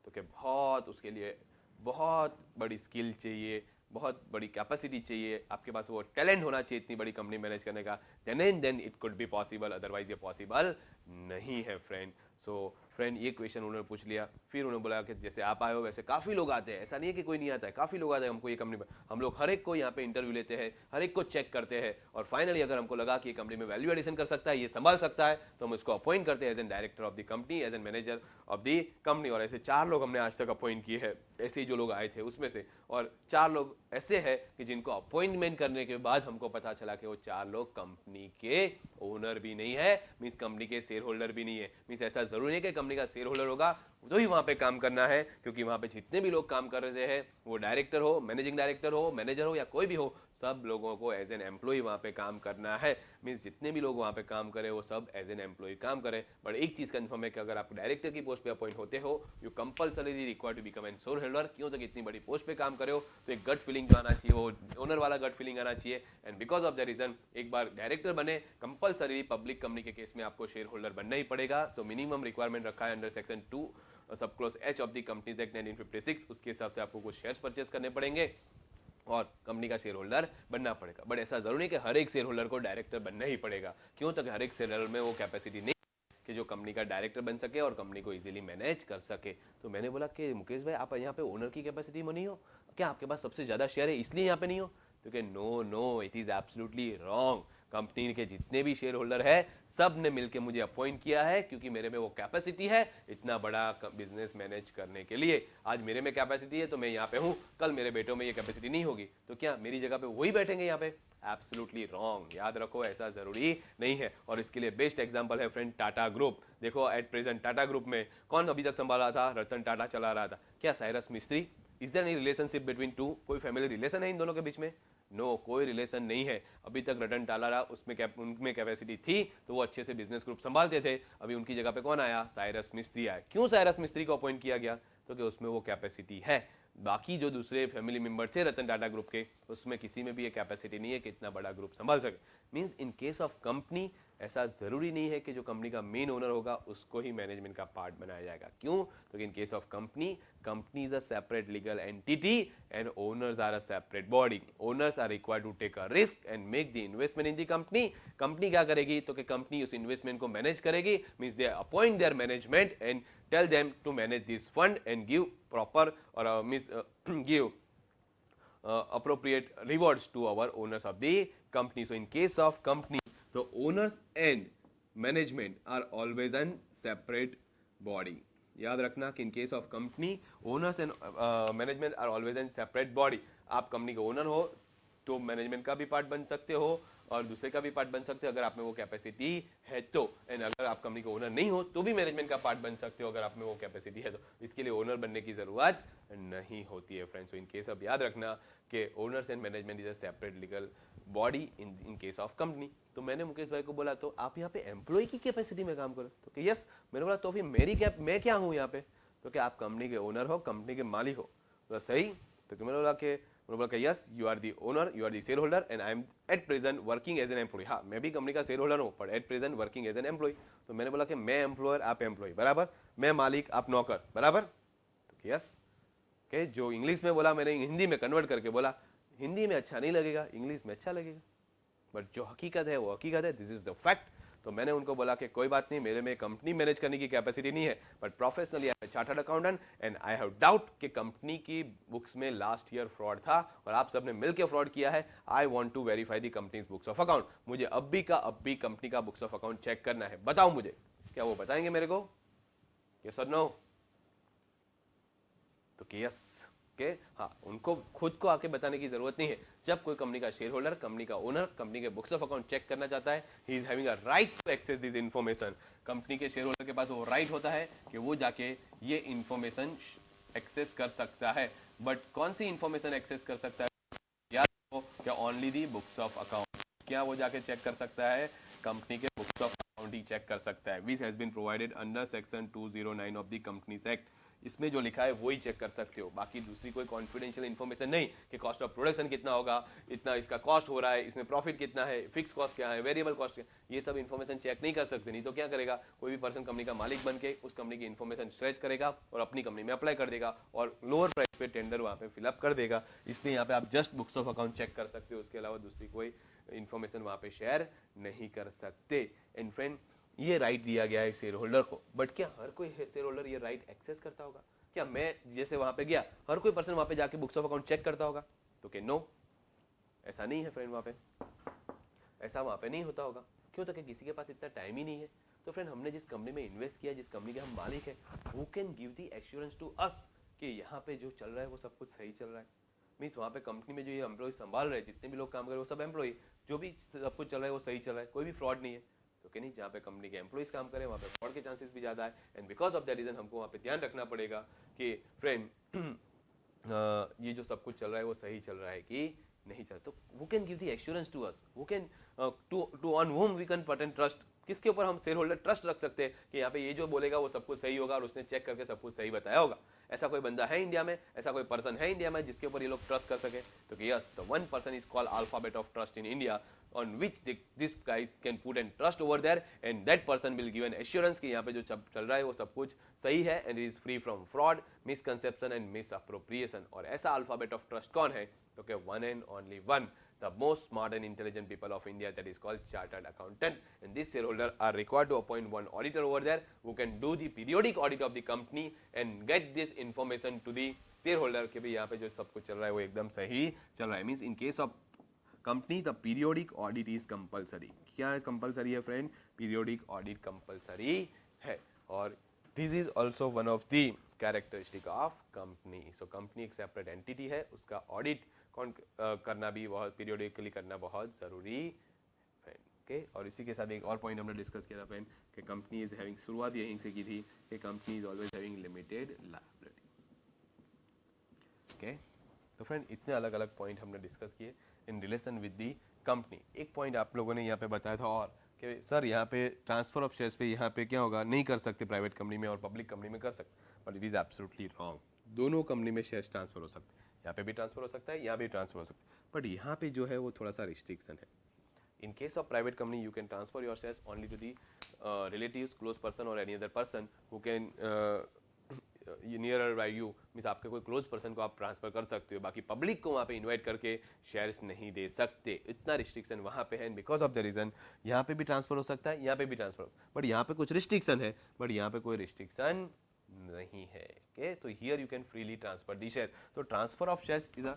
Speaker 1: तो क्या बहुत उसके लिए बहुत बड़ी स्किल चाहिए, बहुत बड़ी कैपेसिटी चाहिए, आपके पास वो टैलेंट होना चाहिए इतनी बड़ी कंपनी मैनेज करने का, then it could be possible, otherwise ये पॉसिबल नहीं है फ्रेंड। सो फ्रेंड ये क्वेश्चन उन्होंने पूछ लिया, फिर उन्होंने बोला कि जैसे आप आए हो वैसे काफ़ी लोग आते हैं, ऐसा नहीं है कि कोई नहीं आता है, काफ़ी लोग आते हैं हमको ये कंपनी में, हम लोग हर एक को यहाँ पे इंटरव्यू लेते हैं, हर एक को चेक करते हैं, और फाइनली अगर हमको लगा कि ये कंपनी में वैल्यू एडिशन कर सकता है, ये संभाल सकता है, तो हम इसको अपॉइंट करते हैं as an director of the company, as an manager of the company. और ऐसे 4 लोग हमने आज तक अपॉइंट किए हैं, ऐसे ही जो लोग आए थे उसमें से, और 4 लोग ऐसे हैं कि जिनको अपॉइंटमेंट करने के बाद हमको पता चला कि वो 4 लोग कंपनी के ओनर भी नहीं है, मीन्स कंपनी के शेयर होल्डर भी नहीं है। मीन्स ऐसा जरूरी है कि कंपनी का शेयर होल्डर होगा तो ही वहाँ पे काम करना है, क्योंकि वहाँ पे जितने भी लोग काम कर रहे हैं, वो डायरेक्टर हो, मैनेजिंग डायरेक्टर हो, मैनेजर हो या कोई भी हो, सब लोगों को एज एन एम्प्लॉय वहाँ पे काम करना है। मीन्स जितने भी लोग वहाँ पे काम करें वो सब एज एन एम्प्लॉय काम करें। बट एक चीज़ कंफर्म है कि अगर आप डायरेक्टर की पोस्ट पे अपॉइंट होते हो, you compulsory require to become an share holder. क्यों? तो इतनी बड़ी पोस्ट पे काम करे हो तो एक गट फीलिंग जो आना चाहिए, वो ओनर वाला गट फीलिंग आना चाहिए। And because of the reason एक बार डायरेक्टर बने, कंपल्सरी पब्लिक कंपनी के केस में आपको शेयर होल्डर बनना ही पड़ेगा। तो मिनिमम रिक्वायरमेंट रखा है under section 2 sub clause H of the companies act 1956, उसके हिसाब से आपको कुछ शेयर्स परचेस करने पड़ेंगे और कंपनी का शेयर होल्डर बनना पड़ेगा। बट ऐसा जरूरी नहीं कि हर एक शेयर होल्डर को डायरेक्टर बनना ही पड़ेगा। क्यों? तो हर एक शेयर होल्डर में वो कैपेसिटी नहीं कि जो कंपनी का डायरेक्टर बन सके और कंपनी को इजीली मैनेज कर सके। तो मैंने बोला कि मुकेश भाई आप यहाँ पे ओनर की कैपेसिटी में नहीं हो क्या? आपके पास सबसे ज्यादा शेयर है इसलिए यहाँ पे नहीं हो? तो कि no, it is absolutely wrong. Company के जितने भी शेयर होल्डर है सब ने मिलकर मुझे अपॉइंट किया है, क्योंकि मेरे में वो कैपेसिटी है इतना बड़ा बिजनेस मैनेज करने के लिए। आज मेरे में कैपेसिटी है तो मैं यहाँ पे हूँ, कल मेरे बेटों में ये कैपेसिटी नहीं होगी तो क्या मेरी जगह पे वही बैठेंगे यहाँ पे? Absolutely wrong. याद रखो, ऐसा जरूरी नहीं है। और इसके लिए बेस्ट एग्जांपल है फ्रेंड टाटा ग्रुप। देखो एट प्रेजेंट टाटा ग्रुप में कौन अभी तक संभाला था? रतन टाटा चला रहा था। क्या Cyrus Mistry? Is there any relationship between two? कोई फैमिली रिलेशन है इन दोनों के बीच में? नो, कोई रिलेशन नहीं है। अभी तक रतन टाटा उसमें उनमें कैपेसिटी थी तो वो अच्छे से बिजनेस ग्रुप संभालते थे। अभी उनकी जगह पे कौन आया? साइरस मिस्त्री आया। क्यों साइरस मिस्त्री को अपॉइंट किया गया? तो कि उसमें वो कैपेसिटी है। बाकी जो दूसरे फैमिली मेंबर थे रतन टाटा ग्रुप के, उसमें किसी में भी ये कैपेसिटी नहीं है कि इतना बड़ा ग्रुप संभाल सके। Means in case of company ऐसा जरूरी नहीं है कि जो कंपनी का मेन ओनर होगा उसको ही मैनेजमेंट का पार्ट बनाया जाएगा। क्यों? तो in case of company, company is a separate legal entity and owners are a separate body. Owners are required to take a risk and make the investment in the company. Company क्या करेगी? तो कि company उस investment को manage करेगी। Means they appoint their management and tell them to manage this fund and give proper or give appropriate rewards to our owners of the company. So in case of company, the owners and management are always an separate body. याद रखना कि in case of company owners and management are always an separate body. आप company के owner हो तो management का भी part बन सकते हो और दूसरे का भी पार्ट बन सकते हो अगर आप में वो कैपेसिटी है तो। एंड अगर आप कंपनी के ओनर नहीं हो तो भी मैनेजमेंट का पार्ट बन सकते हो अगर आप में वो कैपेसिटी है तो। इसके लिए ओनर बनने की जरूरत नहीं होती है फ्रेंड्स। इन केस अब याद रखना कि owners and management is a separate legal body in case of company. तो मैंने मुकेश भाई को बोला तो आप यहाँ पे एम्प्लॉय की कैपेसिटी में काम करो। तो कि यस। मैंने बोला तो फिर मैं क्या हूँ यहाँ पे? तो कि आप कंपनी के ओनर हो, कंपनी के मालिक हो। तो सही। तो मैंने बोला कि yes you are the owner, you are the share holder and I am at present working as an employee. हाँ, मैं भी कंपनी का शेयर होल्डर हूँ पर at present working as an employee. तो मैंने बोला कि मैं एम्प्लॉयर आप एम्प्लॉय बराबर, मैं मालिक आप नौकर बराबर। तो यस के जो इंग्लिश में बोला मैंने हिंदी में कन्वर्ट करके बोला। हिंदी में अच्छा नहीं लगेगा, इंग्लिश में अच्छा लगेगा, बट जो हकीकत है वो हकीकत है। This is the fact. तो मैंने उनको बोला कि कोई बात नहीं, मेरे में कंपनी मैनेज करने की कैपेसिटी नहीं है but professionally I am chartered accountant and I have doubt कि कंपनी की बुक्स में लास्ट ईयर फ्रॉड था और आप सबने मिलकर फ्रॉड किया है। I want to verify the company's books of account. मुझे अब भी कंपनी का बुक्स ऑफ अकाउंट चेक करना है। बताओ मुझे, क्या वो बताएंगे मेरे को? यस और नो? तो कि यस के हाँ, उनको खुद को आके बताने की जरूरत नहीं है। जब कोई कंपनी का शेयर होल्डर, कंपनी का ओनर कंपनी के बुक्स ऑफ अकाउंट चेक करना चाहता है, he is having a right to access this information. Company के शेयर होल्डर के पास वो राइट होता है कि वो जाके ये इंफॉर्मेशन एक्सेस कर सकता है। बट कौन सी इंफॉर्मेशन एक्सेस कर सकता है? याद रखो, क्या only the books of account. क्या वो जाके चेक कर सकता है? कंपनी के बुक्स ऑफ अकाउंट ही चेक कर सकता है। Which has been provided under section 209 of the companies act. इसमें जो लिखा है वो ही चेक कर सकते हो, बाकी दूसरी कोई कॉन्फिडेंशियल इन्फॉर्मेशन नहीं कि कॉस्ट ऑफ प्रोडक्शन कितना होगा, इतना इसका कॉस्ट हो रहा है, इसमें प्रॉफिट कितना है, फिक्स कॉस्ट क्या है, वेरिएबल कॉस्ट क्या है, ये सब इन्फॉर्मेशन चेक नहीं कर सकते। नहीं तो क्या करेगा कोई भी पर्सन कंपनी का मालिक बन के उस कंपनी की इन्फॉर्मेशन सर्च करेगा और अपनी कंपनी में अप्लाई कर देगा और लोअर प्राइस पे टेंडर वहाँ पे फिलअप कर देगा। इसलिए यहाँ पे आप just books of account check कर सकते हो, उसके अलावा दूसरी कोई इन्फॉर्मेशन वहाँ पे शेयर नहीं कर सकते। एंड फ्रेंड, ये राइट दिया गया है शेयर होल्डर को, बट क्या हर कोई शेयर होल्डर ये राइट एक्सेस करता होगा? क्या मैं जैसे वहां पे गया हर कोई पर्सन वहां पे जाके बुक्स ऑफ अकाउंट चेक करता होगा? तो कि नो, ऐसा नहीं है फ्रेंड। वहां पे ऐसा वहां पे नहीं होता होगा। क्यों? तो कि किसी के पास इतना टाइम ही नहीं है। तो फ्रेंड, हमने जिस कंपनी में इन्वेस्ट किया, जिस कंपनी के हम मालिक हैं, who can give the assurance to us कि यहाँ पे जो चल रहा है वो सब कुछ सही चल रहा है। मीन्स वहाँ पे कंपनी में जो ये एम्प्लॉय संभाल रहे हैं, जितने भी लोग काम कर रहे हैं वो सब एम्प्लॉय, जो भी सब कुछ चल रहा है वो सही चल रहा है, कोई भी फ्रॉड नहीं है। तो कि नहीं, जहाँ पे कंपनी के एम्प्लॉइज काम करें वहाँ पे फ्रॉड के चांसेस भी ज़्यादा है, and because of that reason हमको वहाँ पे ध्यान रखना पड़ेगा कि फ्रेंड ये जो सब कुछ चल रहा है वो सही चल रहा है कि नहीं चल। तो who can give the assurance to us, who can to on whom we can put and trust, किसके ऊपर हम शेयर होल्डर ट्रस्ट रख सकते हैं कि यहाँ पे ये जो बोलेगा वो सब कुछ सही होगा और उसने चेक करके सब कुछ सही बताया होगा। ऐसा कोई बंदा है इंडिया में, ऐसा कोई पर्सन है इंडिया में जिसके ऊपर ये लोग ट्रस्ट कर सके? तो कि yes, the one person is called alphabet of trust in India on which this guys can put and trust over there, and that person will give an assurance कि यहाँ पे जो चल रहा है वो सब कुछ सही है and is free from fraud, misconception and misappropriation। और ऐसा alphabet of trust कौन है? तो क्या one and only one, the most smart and intelligent people of India, that is called chartered accountant, and these shareholders are required to appoint one auditor over there who can do the periodic audit of the company and get this information to the shareholder कि भाई यहाँ पे जो सब कुछ चल रहा है वो एकदम सही चल रहा है। Means in case of company the periodic audit is compulsory. क्या कंपलसरी है फ्रेंड? पीरियोडिक ऑडिट कंपलसरी है, और this is also one of the characteristic of company. So company एक सेपरेट एंटिटी है, उसका ऑडिट कौन करना भी बहुत पीरियोडिकली करना बहुत जरूरी है। ओके, और इसी के साथ एक और पॉइंट हमने डिस्कस किया था फ्रेंड कि कंपनी इज हैविंग, शुरुआत यहीं से की थी कि company is always having limited liability. Okay, तो फ्रेंड इतने अलग अलग पॉइंट हमने डिस्कस किए in relation with the company. एक पॉइंट आप लोगों ने यहाँ पे बताया था और कि सर यहाँ पे ट्रांसफर ऑफ शेयर्स पे यहाँ पे क्या होगा, नहीं कर सकते प्राइवेट कंपनी में और पब्लिक कंपनी में कर सकते, but it is absolutely wrong. दोनों कंपनी में शेयर्स ट्रांसफर हो सकते हैं, यहाँ पे भी ट्रांसफर हो सकता है, यहाँ भी ट्रांसफर हो सकता है, बट यहाँ पे जो है वो थोड़ा सा रिस्ट्रिक्शन है। In case of private company, you can transfer your shares only to the relatives, close person or any other person who can nearer by you, means आपके कोई क्लोज पर्सन को आप ट्रांसफर कर सकते हो, बाकी पब्लिक को वहाँ पे इनवाइट करके शेयर्स नहीं दे सकते। इतना रिस्ट्रिक्शन वहाँ पे है, बिकॉज ऑफ द रीजन यहाँ पे भी ट्रांसफर हो सकता है, यहाँ पे भी ट्रांसफर हो, बट यहाँ पे कुछ रिस्ट्रिक्शन है, बट यहाँ पे कोई रिस्ट्रिक्शन नहीं है। ओके, तो here you can freely transfer the share. तो transfer of shares is a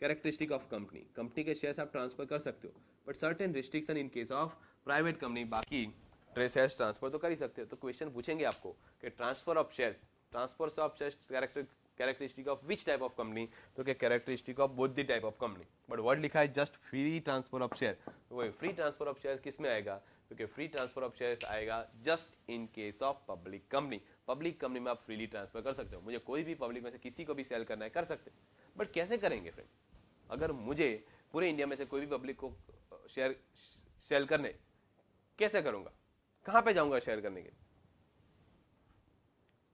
Speaker 1: characteristic of company. Company के शेयर्स आप ट्रांसफर कर सकते हो, but certain restriction in case of private company, बाकी शेयर्स ट्रांसफर तो कर ही सकते हो। तो क्वेश्चन पूछेंगे आपको कि transfer of shares characteristic of which type of company, तो क्या characteristic of both the type of company, but word लिखा है just free transfer of share. तो वो फ्री ट्रांसफर ऑफ शेयर किस में आएगा? क्योंकि फ्री ट्रांसफर ऑफ शेयर्स आएगा just in case of public company. Public company में आप फ्रीली ट्रांसफर कर सकते हो, मुझे कोई भी पब्लिक में से किसी को भी सेल करना है कर सकते हैं, बट कैसे करेंगे फ्रेंड? अगर मुझे पूरे इंडिया में से कोई भी पब्लिक को शेयर सेल करने, कैसे करूंगा? कहां पे जाऊंगा शेयर करने के?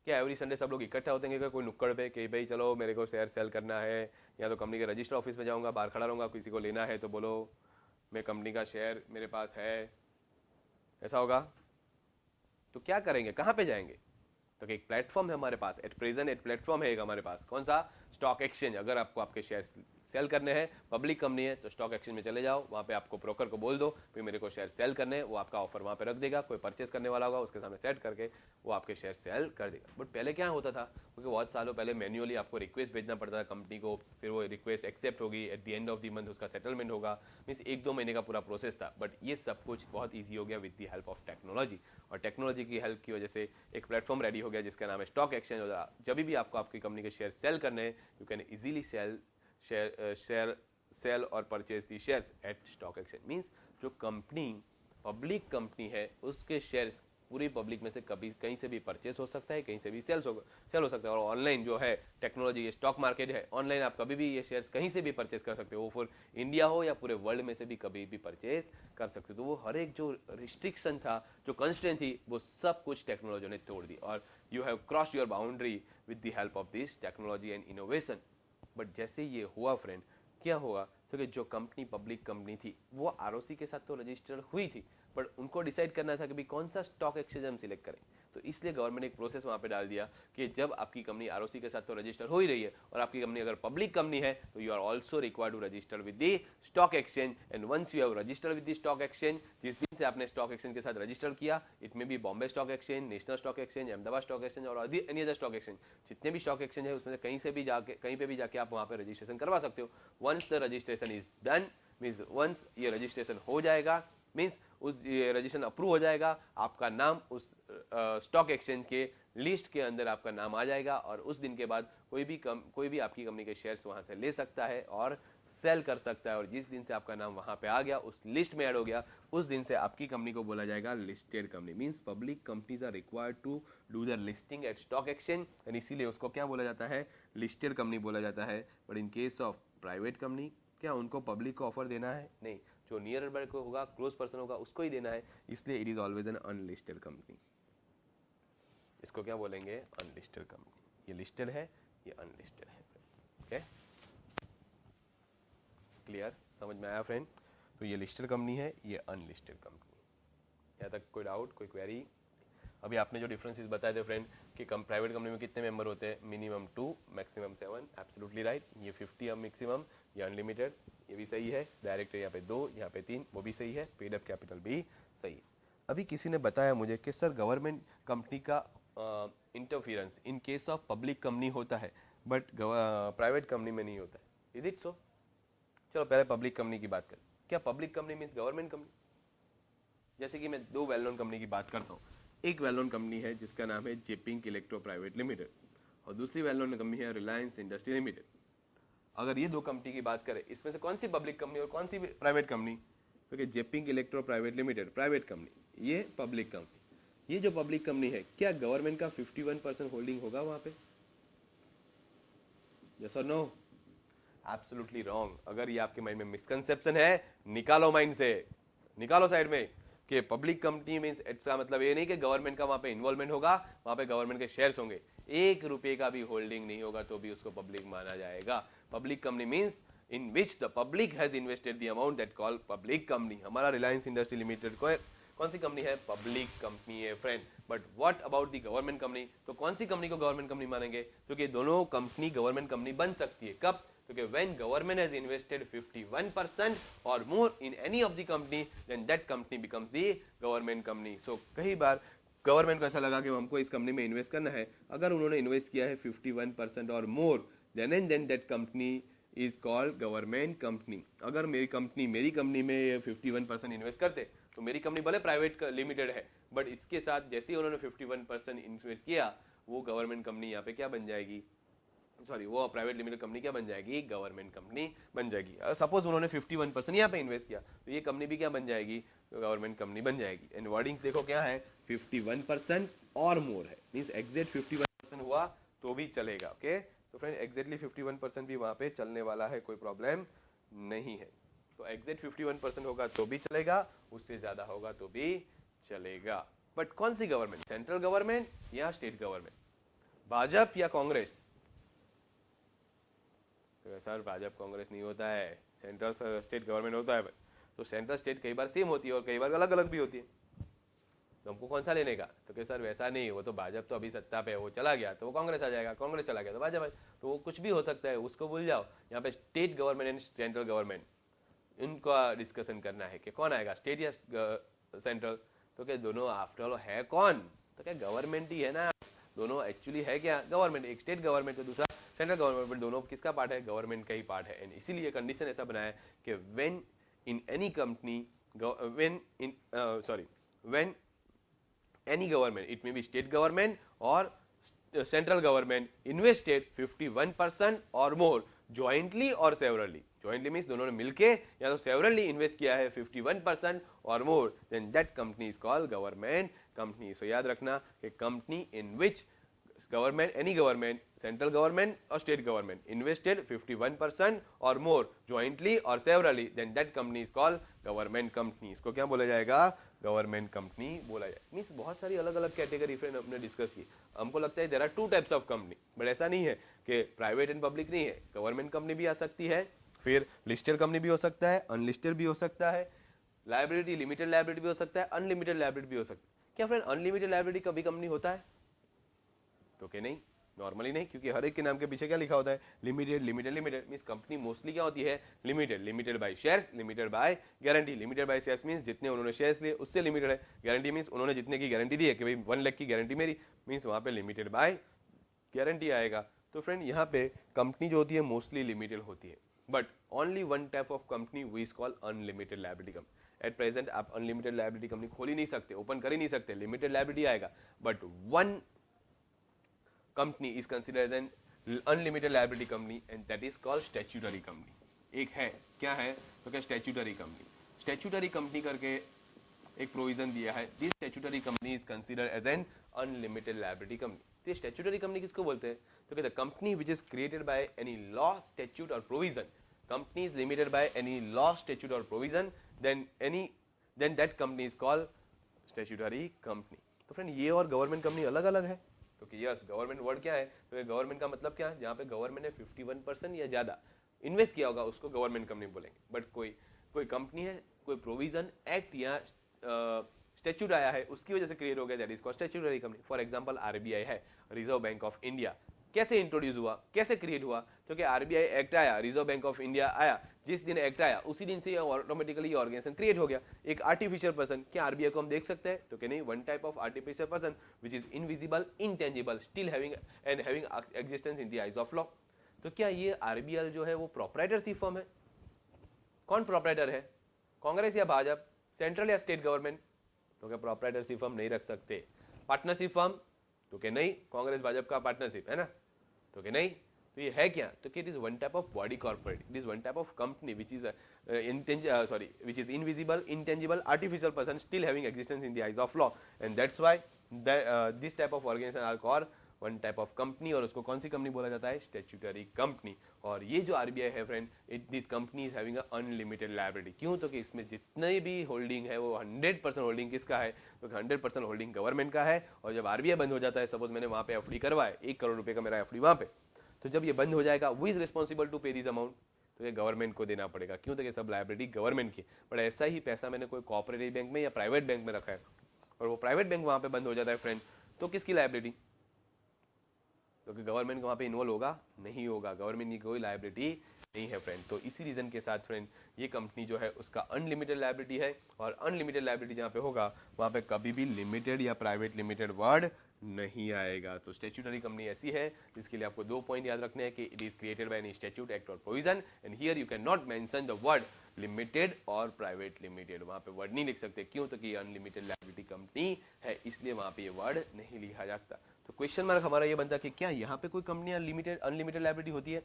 Speaker 1: क्या एवरी संडे सब लोग इकट्ठा होते हैं कोई नुक्कड़ पे कि भाई चलो मेरे को शेयर सेल करना है, या तो कंपनी के रजिस्टर ऑफिस में जाऊंगा, बाहर खड़ा रहूंगा, किसी को लेना है तो बोलो मैं कंपनी का शेयर मेरे पास है, ऐसा होगा? तो क्या करेंगे, कहां पे जाएंगे? तो एक प्लेटफॉर्म है हमारे पास, एट प्रेजेंट एक प्लेटफॉर्म है एक हमारे पास, कौन सा? Stock exchange. अगर आपको आपके शेयर सेल करने हैं, पब्लिक कंपनी है तो स्टॉक एक्सचेंज में चले जाओ, वहाँ पे आपको ब्रोकर को बोल दो कि मेरे को शेयर सेल करने हैं, वो आपका ऑफर वहाँ पे रख देगा, कोई परचेस करने वाला होगा उसके सामने सेट करके वो आपके शेयर सेल कर देगा। बट पहले क्या होता था, क्योंकि बहुत सालों पहले मैन्युअली आपको रिक्वेस्ट भेजना पड़ता था कंपनी को, फिर वो रिक्वेस्ट एक्सेप्ट होगी, eight the end of the month उसका सेटलमेंट होगा, मीन्स 1-2 महीने का पूरा प्रोसेस था। बट ये सब कुछ बहुत ईजी हो गया with the help of technology, और टेक्नोलॉजी की हेल्प की वजह से एक प्लेटफॉर्म रेडी हो गया जिसका नाम है स्टॉक एक्सचेंज। होगा जब भी आपको आपकी कंपनी के शेयर सेल करने हैं, यू कैन इजीली सेल और purchase the shares at stock exchange. Means जो कंपनी पब्लिक कंपनी है उसके शेयर्स पूरी पब्लिक में से कभी कहीं से भी परचेस हो सकता है, कहीं से भी सेल हो सकता है। और ऑनलाइन जो है टेक्नोलॉजी, ये स्टॉक मार्केट है, ऑनलाइन आप कभी भी ये शेयर्स कहीं से भी परचेस कर सकते हो, वो फिर इंडिया हो या पूरे वर्ल्ड में से भी कभी भी परचेस कर सकते हो। तो वो हर एक जो रिस्ट्रिक्शन था, जो कंस्ट्रेंट थी, वो सब कुछ टेक्नोलॉजी ने तोड़ दी, और you have crossed your boundary with the help of this technology and innovation. But जैसे ये हुआ फ्रेंड, क्या हुआ, क्योंकि जो कंपनी पब्लिक कंपनी थी वो आरओसी के साथ तो रजिस्टर्ड हुई थी, बट उनको डिसाइड करना था कि भाई कौन सा स्टॉक एक्सचेंज हम सिलेक्ट करें। तो इसलिए गवर्नमेंट ने एक प्रोसेस वहाँ पे डाल दिया कि जब आपकी कंपनी आरओसी के साथ तो रजिस्टर हो ही रही है, और आपकी कंपनी अगर पब्लिक कंपनी है तो you are also required to register with the stock exchange. And once you have register with the stock exchange, जिस दिन से आपने स्टॉक एक्सचेंज के साथ रजिस्टर किया, इट में भी Bombay stock exchange, national stock exchange, Ahmedabad stock exchange और एनी अदर स्टॉक एक्सचेंज, जितने भी स्टॉक एक्सचेंज है उसमें से कहीं से भी जाके, कहीं पे भी जाके आप वहाँ पे रजिस्ट्रेशन करवा सकते हो। Once the registration is done, means once ये रजिस्ट्रेशन हो जाएगा, मीन्स उस रजिस्ट्रेशन अप्रूव हो जाएगा, आपका नाम उस स्टॉक एक्सचेंज के लिस्ट के अंदर आपका नाम आ जाएगा, और उस दिन के बाद कोई भी आपकी कंपनी के शेयर्स वहां से ले सकता है और सेल कर सकता है, और जिस दिन से आपका नाम वहां पे आ गया, उस लिस्ट में ऐड हो गया, उस दिन से आपकी कंपनी को बोला जाएगा listed company. Means public companies are required to do their listing at stock exchange, and इसीलिए उसको क्या बोला जाता है, लिस्टेड कंपनी बोला जाता है। But in case of private company, क्या उनको पब्लिक को ऑफर देना है? नहीं, जो नियर बाय को होगा, क्लोज पर्सन होगा, उसको ही देना है, इसलिए it is always an unlisted company. इसको क्या बोलेंगे? Unlisted company. ये लिस्टेड है, ये अनलिस्टेड है। Okay, clear? समझ में आया फ्रेंड? तो ये लिस्टेड कंपनी है, ये अनलिस्टेड कंपनी। यहाँ तक कोई डाउट, कोई क्वेरी? अभी आपने जो डिफरेंसेस बताए थे फ्रेंड कि प्राइवेट कंपनी में कितने मेंबर होते हैं? Minimum 2, maximum 7, absolutely right. ये 50 अब मैक्सिमम, ये अनलिमिटेड, ये भी सही है। डायरेक्टर यहाँ पे 2, यहाँ पे 3, वो भी सही है। पेड अप कैपिटल भी सही है। अभी किसी ने बताया मुझे कि सर गवर्नमेंट कंपनी का interference in case of public company होता है, बट प्राइवेट कंपनी में नहीं होता है। इज इट सो? चलो पहले पब्लिक कंपनी की बात करें। क्या public company means government company? जैसे कि मैं 2 वेल नोन कंपनी की बात करता हूँ। एक वेल नोन कंपनी है जिसका नाम है जेपिंग इलेक्ट्रो प्राइवेट लिमिटेड, और दूसरी वेल नोन कंपनी है रिलायंस इंडस्ट्री लिमिटेड। अगर ये 2 कंपनी की बात करें, इसमें से कौन सी पब्लिक कंपनी और कौन सी प्राइवेट कंपनी? क्योंकि जेपिंग इलेक्ट्रो प्राइवेट लिमिटेड प्राइवेट कंपनी, ये पब्लिक कंपनी। ये जो पब्लिक कंपनी है, क्या गवर्नमेंट का 51% होल्डिंग होगा वहां पे? यस और नो? Absolutely wrong. अगर ये आपके माइंड में मिसकंसेप्शन है, निकालो माइंड से, निकालो साइड में, कि पब्लिक कंपनी मींस इसका मतलब ये नहीं कि गवर्नमेंट का वहां पे इन्वॉल्वमेंट होगा, वहां पे गवर्नमेंट के शेयर्स होंगे। 1 रुपए का भी होल्डिंग नहीं होगा तो भी उसको पब्लिक माना जाएगा। Public company means in which the public has invested the amount that called public company. हमारा रिलायंस इंडस्ट्री लिमिटेड को कौन सी कंपनी है? पब्लिक कंपनी है friend. But what about the government company? तो कौन सी कंपनी को गवर्नमेंट कंपनी मानेंगे? क्योंकि दोनों कंपनी गवर्नमेंट कंपनी बन सकती है। कब? क्योंकि when government has invested 51% or more in any of the company, then that company becomes the government company. So कई बार गवर्नमेंट को ऐसा लगा कि हमको इस कंपनी में इन्वेस्ट करना है, अगर उन्होंने इन्वेस्ट किया है 51% और मोर, then that company is called government company. अगर मेरी कंपनी में 51% इन्वेस्ट करते, तो मेरी कंपनी भले प्राइवेट लिमिटेड है, बट इसके साथ जैसे ही उन्होंने 51% इन्वेस्ट किया, वो गवर्नमेंट कंपनी यहाँ पे क्या बन जाएगी? सॉरी, वो प्राइवेट लिमिटेड कंपनी क्या बन जाएगी? गवर्नमेंट कंपनी बन जाएगी। सपोज उन्होंने 51% यहाँ पे इन्वेस्ट किया, तो ये कंपनी भी क्या बन जाएगी? गवर्नमेंट कंपनी बन जाएगी। एंड वर्डिंग्स देखो क्या है? 51% और मोर है, मींस एग्जैक्ट 51% हुआ तो भी चलेगा। ओके, तो फ्रेंड एग्जैक्टली 51% भी वहां पे चलने वाला है, कोई प्रॉब्लम नहीं है। तो एग्जैक्ट 51% होगा तो भी चलेगा, उससे ज्यादा होगा तो भी चलेगा। बट कौन सी गवर्नमेंट? सेंट्रल गवर्नमेंट या स्टेट गवर्नमेंट? भाजपा या कांग्रेस? तो सर भाजपा कांग्रेस नहीं होता है, सेंट्रल स्टेट गवर्नमेंट होता है। तो सेंट्रल स्टेट कई बार सेम होती है और कई बार अलग अलग भी होती है, तो हमको कौन सा लेने का? तो कि सर वैसा नहीं, वो तो भाजपा तो अभी सत्ता पे है, वो चला गया तो वो कांग्रेस आ जाएगा, कांग्रेस चला गया तो भाजपा, तो वो कुछ भी हो सकता है, उसको भूल जाओ। यहाँ पे state government and central government, इनका डिस्कशन करना है कि कौन आएगा, स्टेट या सेंट्रल। तो क्या दोनों आफ्टर ऑल है कौन? तो क्या गवर्नमेंट ही है ना। दोनों एक्चुअली है क्या? गवर्नमेंट। एक स्टेट गवर्नमेंट तो दूसरा सेंट्रल गवर्नमेंट, दोनों किसका पार्ट है? गवर्नमेंट का ही पार्ट है। एंड इसीलिए कंडीशन ऐसा बनाया है कि when in any company, when any government, it may be state government or central government, invested 51% or more jointly or severally. jointly means दोनों ने मिलके या तो severally invest किया है 51% or more, then that company is called government company. So याद रखना कि company in which government, any government, central government or state government invested 51% or more jointly or severally, then that company is called government company. इसको क्या बोला जाएगा? Government company बोला जाए। Means बहुत सारी अलग अलग कैटेगरी फ्रेंड हमने डिस्कस की। हमको लगता है there are 2 types of company, but ऐसा नहीं है कि प्राइवेट एंड पब्लिक नहीं है। गवर्नमेंट कंपनी भी आ सकती है, फिर लिस्टेड कंपनी भी हो सकता है, अनलिस्टेड भी हो सकता है, लायबिलिटी लिमिटेड लायबिलिटी भी हो सकता है, अनलिमिटेड लायबिलिटी भी हो सकता है। क्या फ्रेंड अनलिमिटेड लायबिलिटी कभी कंपनी होता है? तो क्या नहीं, नॉर्मली नहीं, क्योंकि हर एक के नाम के पीछे क्या लिखा होता है? Limited limited limited. Means company mostly क्या होती है? Limited. Limited by shares, limited by guarantee. Limited by shares means जितने उन्होंने शेयर्स लिए उससे लिमिटेड है। गारंटी मींस उन्होंने जितने की गारंटी दी है कि भाई 1 लाख की गारंटी मेरी, मींस वहां पे लिमिटेड बाय गारंटी आएगा। तो फ्रेंड यहाँ पे कंपनी जो होती है मोस्टली लिमिटेड होती है, but only one type of company we is called unlimited liability company. At present आप अनलिमिटेड लायबिलिटी कंपनी खोल ही नहीं सकते, ओपन कर ही नहीं सकते, लिमिटेड लायबिलिटी आएगा। But one company is considered as an unlimited liability company, and that is called statutory company. एक है, क्या है, तो क्या स्टैट्यूटरी कंपनी। स्टैट्यूटरी कंपनी करके एक प्रोविजन दिया है, this statutory company is considered as an unlimited liability company. तो ये स्टैट्यूटरी कंपनी किसको बोलते हैं, तो कहते हैं company which is created by any law, statute और provision, company is limited by any law, statute और provision, then that company is called statutory company. तो फ्रेंड ये और गवर्नमेंट कंपनी अलग अलग है, तो कि यस गवर्नमेंट वर्ड क्या है, तो गवर्नमेंट का मतलब क्या है, जहाँ पे गवर्नमेंट ने 51% या ज्यादा इन्वेस्ट किया होगा उसको गवर्नमेंट कंपनी बोलेंगे। बट कोई कंपनी है, कोई प्रोविजन एक्ट या स्टैट्यूट आया है उसकी वजह से क्रिएट हो गया, that is called statutory company. For example RBI है, रिजर्व बैंक ऑफ इंडिया, कैसे इंट्रोड्यूस हुआ, कैसे क्रिएट हुआ, क्योंकि आरबीआई एक्ट आया, रिजर्व बैंक ऑफ इंडिया आया, जिस दिन एक्ट आया उसी दिन से ऑटोमेटिकली ऑर्गेनाइजेशन क्रिएट हो गया। एक आर्टिफिशियल पर्सन, क्या आरबीआई को हम देख सकते हैं, तो क्या नहीं, one type of artificial person which is invisible, intangible, still having existence in the eyes of law. तो क्या ये आरबीएल जो है वो प्रोप्राइटरशिप फर्म है? कौन प्रोप्राइटर है, कांग्रेस या भाजपा, सेंट्रल या स्टेट गवर्नमेंट? तो क्या प्रोप्राइटरशिप फर्म नहीं रख सकते। पार्टनरशिप फर्म, तो क्या नहीं, कांग्रेस भाजपा का पार्टनरशिप है ना, तो क्या नहीं, तो ये है क्या, तो it is one type of body corporate, it is one type of company which is which is invisible, intangible, artificial person still having existence in the eyes of law, and that's why this type of organization are called one type of company, और उसको कौन सी company बोला जाता है, statutory company. और ये जो RBI है friend, this company is having unlimited liability. क्यों, तो कि इसमें जितने भी होल्डिंग है वो 100% होल्डिंग किसका है, तो 100% होल्डिंग गवर्नमेंट का है। और जब आरबीआई बंद हो जाता है, सपोज मैंने वहाँ पे एफडी करवाया, 1 करोड़ रुपए का मेरा एफडी वहाँ पे, तो जब ये बंद हो जाएगा, हु इज रिस्पॉन्सिबल टू पे दिस अमाउंट, तो ये गवर्नमेंट को देना पड़ेगा। क्यों, तो ये सब लायबिलिटी गवर्नमेंट की। बट ऐसा ही पैसा मैंने कोई कोऑपरेटिव बैंक में या प्राइवेट बैंक में रखा है, और वो प्राइवेट बैंक वहाँ पे बंद हो जाता है फ्रेंड, तो किसकी लायबिलिटी, क्योंकि गवर्नमेंट वहाँ पे इन्वॉल्व होगा नहीं होगा, गवर्नमेंट की कोई लायबिलिटी नहीं है फ्रेंड। तो इसी रीजन के साथ फ्रेंड ये कंपनी जो है उसका अनलिमिटेड लायबिलिटी है, और अनलिमिटेड लायबिलिटी जहाँ पे होगा वहाँ पे कभी भी लिमिटेड या प्राइवेट लिमिटेड वर्ड नहीं आएगा। तो स्टैट्यूटरी कंपनी ऐसी है जिसके लिए आपको 2 पॉइंट याद रखने हैं कि it is created by any statute, act और provision, and here you can not mention the word limited और प्राइवेट लिमिटेड, वहाँ पे वर्ड नहीं लिख सकते। क्यों, तो कि अनलिमिटेड लायबिलिटी कंपनी है, इसलिए वहाँ पे ये वर्ड नहीं लिखा जाता। तो क्वेश्चन मार्क हमारा ये बनता है कि क्या यहाँ पे कोई कंपनी अनलिमिटेड लायबिलिटी होती है,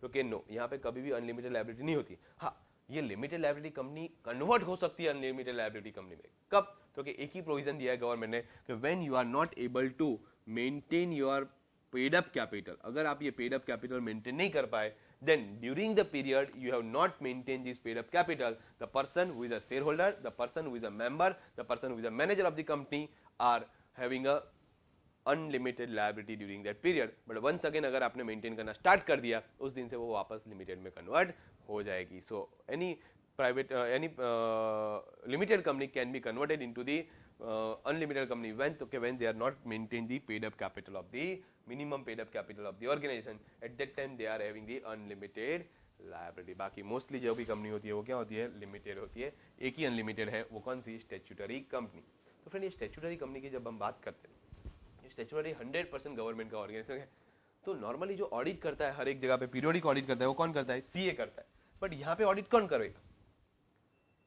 Speaker 1: तो कि नो, यहाँ पे कभी भी अनलिमिटेड लायबिलिटी नहीं होती। हाँ, ये लिमिटेड लायबिलिटी कंपनी कन्वर्ट हो सकती है अनलिमिटेड लायबिलिटी कंपनी में, कब, तो कि एक ही प्रोविजन दिया है गवर्नमेंट ने कि when you are not able to maintain your paid up capital, अगर आप ये पेड अप कैपिटल मेंटेन नहीं कर पाए, then during the period you have not maintained this paid up capital, the person who is a shareholder, the person who is a member, the person who is a manager of the company are having a unlimited liability during that period. But once again अगर आपने maintain करना start कर दिया, उस दिन से वो वापस लिमिटेड में कन्वर्ट हो जाएगी। So any limited company can be converted into the unlimited company when they are not maintain the paid up capital of the minimum paid up capital of the organization, at that time they are having the unlimited liability. बाकी mostly जो भी company होती है वो क्या होती है, limited होती है। एक ही अनलिमिटेड है, वो कौन सी, स्टैट्यूटरी कंपनी। तो फ्रेंड ये स्टैट्यूटरी कंपनी की जब हम बात करते हैं, स्टैट्यूटरी 100% गवर्नमेंट का ऑर्गेनाइजेशन है। तो नॉर्मली जो ऑडिट करता है हर एक जगह पे, पीरियोडिक ऑडिट करता है, वो कौन करता है, सीए करता है। बट यहाँ पे ऑडिट कौन करेगा,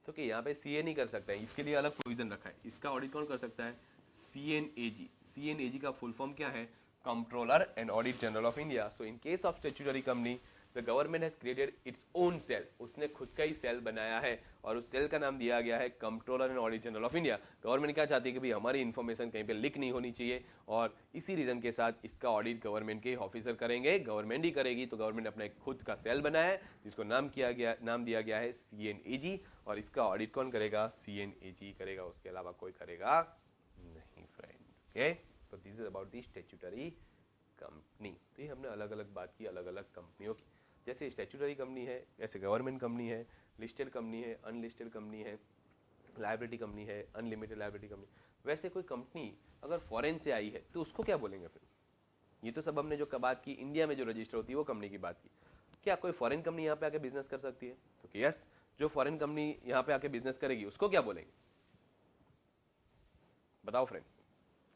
Speaker 1: तो कि यहाँ पे सीए नहीं कर सकता है, इसके लिए अलग प्रोविजन रखा है। इसका ऑडिट कौन कर सकता है, सीएनएजी। सीएनएजी का फुल फॉर्म क्या है, controller and audit general of India. So in case of statutory company the government has created its own cell, उसने खुद का ही सेल बनाया है, और उस सेल का नाम दिया गया है controller and audit general of India. Government क्या चाहती है कि भाई हमारी इन्फॉर्मेशन कहीं पे लीक नहीं होनी चाहिए, और इसी रीजन के साथ इसका ऑडिट गवर्नमेंट के ऑफिसर करेंगे, गवर्नमेंट ही करेगी। तो गवर्नमेंट अपना एक खुद का सेल बनाया है जिसको नाम दिया गया है सीएनएजी, और इसका ऑडिट कौन करेगा, सीएनएजी करेगा, उसके अलावा कोई करेगा नहीं फ्रेंड। ओके, तो this is about the statutory company. तो ये हमने अलग अलग बात की अलग अलग कंपनियों की, जैसे स्टैट्यूटरी कंपनी है, ऐसे गवर्नमेंट कंपनी है, लिस्टेड कंपनी है, अनलिस्टेड कंपनी है, लायबिलिटी कंपनी है, अनलिमिटेड लायबिलिटी कंपनी। वैसे कोई कंपनी अगर फॉरेन से आई है तो उसको क्या बोलेंगे फिर? ये तो सब हमने जो बात की इंडिया में जो रजिस्टर होती है वो कंपनी की बात की। क्या कोई फॉरेन कंपनी यहाँ पे आके बिजनेस कर सकती है? तो यस, जो फॉरेन कंपनी यहाँ पे आके बिजनेस करेगी उसको क्या बोलेंगे, बताओ फ्रेंड,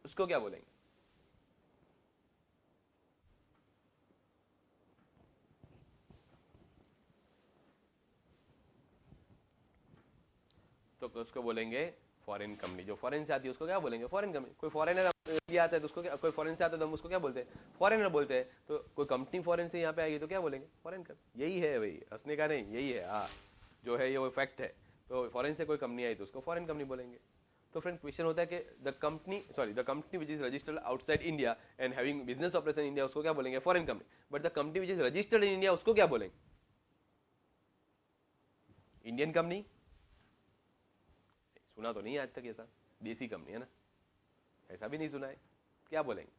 Speaker 1: उसको क्या बोलेंगे? तो उसको बोलेंगे फॉरेन कंपनी। जो फॉरेन से आती है उसको क्या बोलेंगे, फॉरेन कंपनी। कोई फॉरेनर इंडिया आता है तो उसको क्या, कोई फॉरेन से आता है तो हम उसको क्या बोलते हैं, फॉरेनर बोलते हैं। तो कोई कंपनी फॉरेन से यहाँ पे आएगी तो क्या बोलेंगे, फॉरेन कर। यही है भाई, हंसने का नहीं, यही है, हाँ जो है ये वो फैक्ट है। तो फॉरेन से कोई कंपनी आई तो उसको फॉरेन कंपनी बोलेंगे। तो फ्रेंड क्वेश्चन होता है कि the company which is registered outside India and having business operation India, उसको क्या बोलेंगे, foreign company. But the company which is registered in India, उसको क्या बोलेंगे, इंडियन कंपनी। सुना तो नहीं आज तक ऐसा, देसी कंपनी है ना, ऐसा भी नहीं सुना है, क्या बोलेंगे।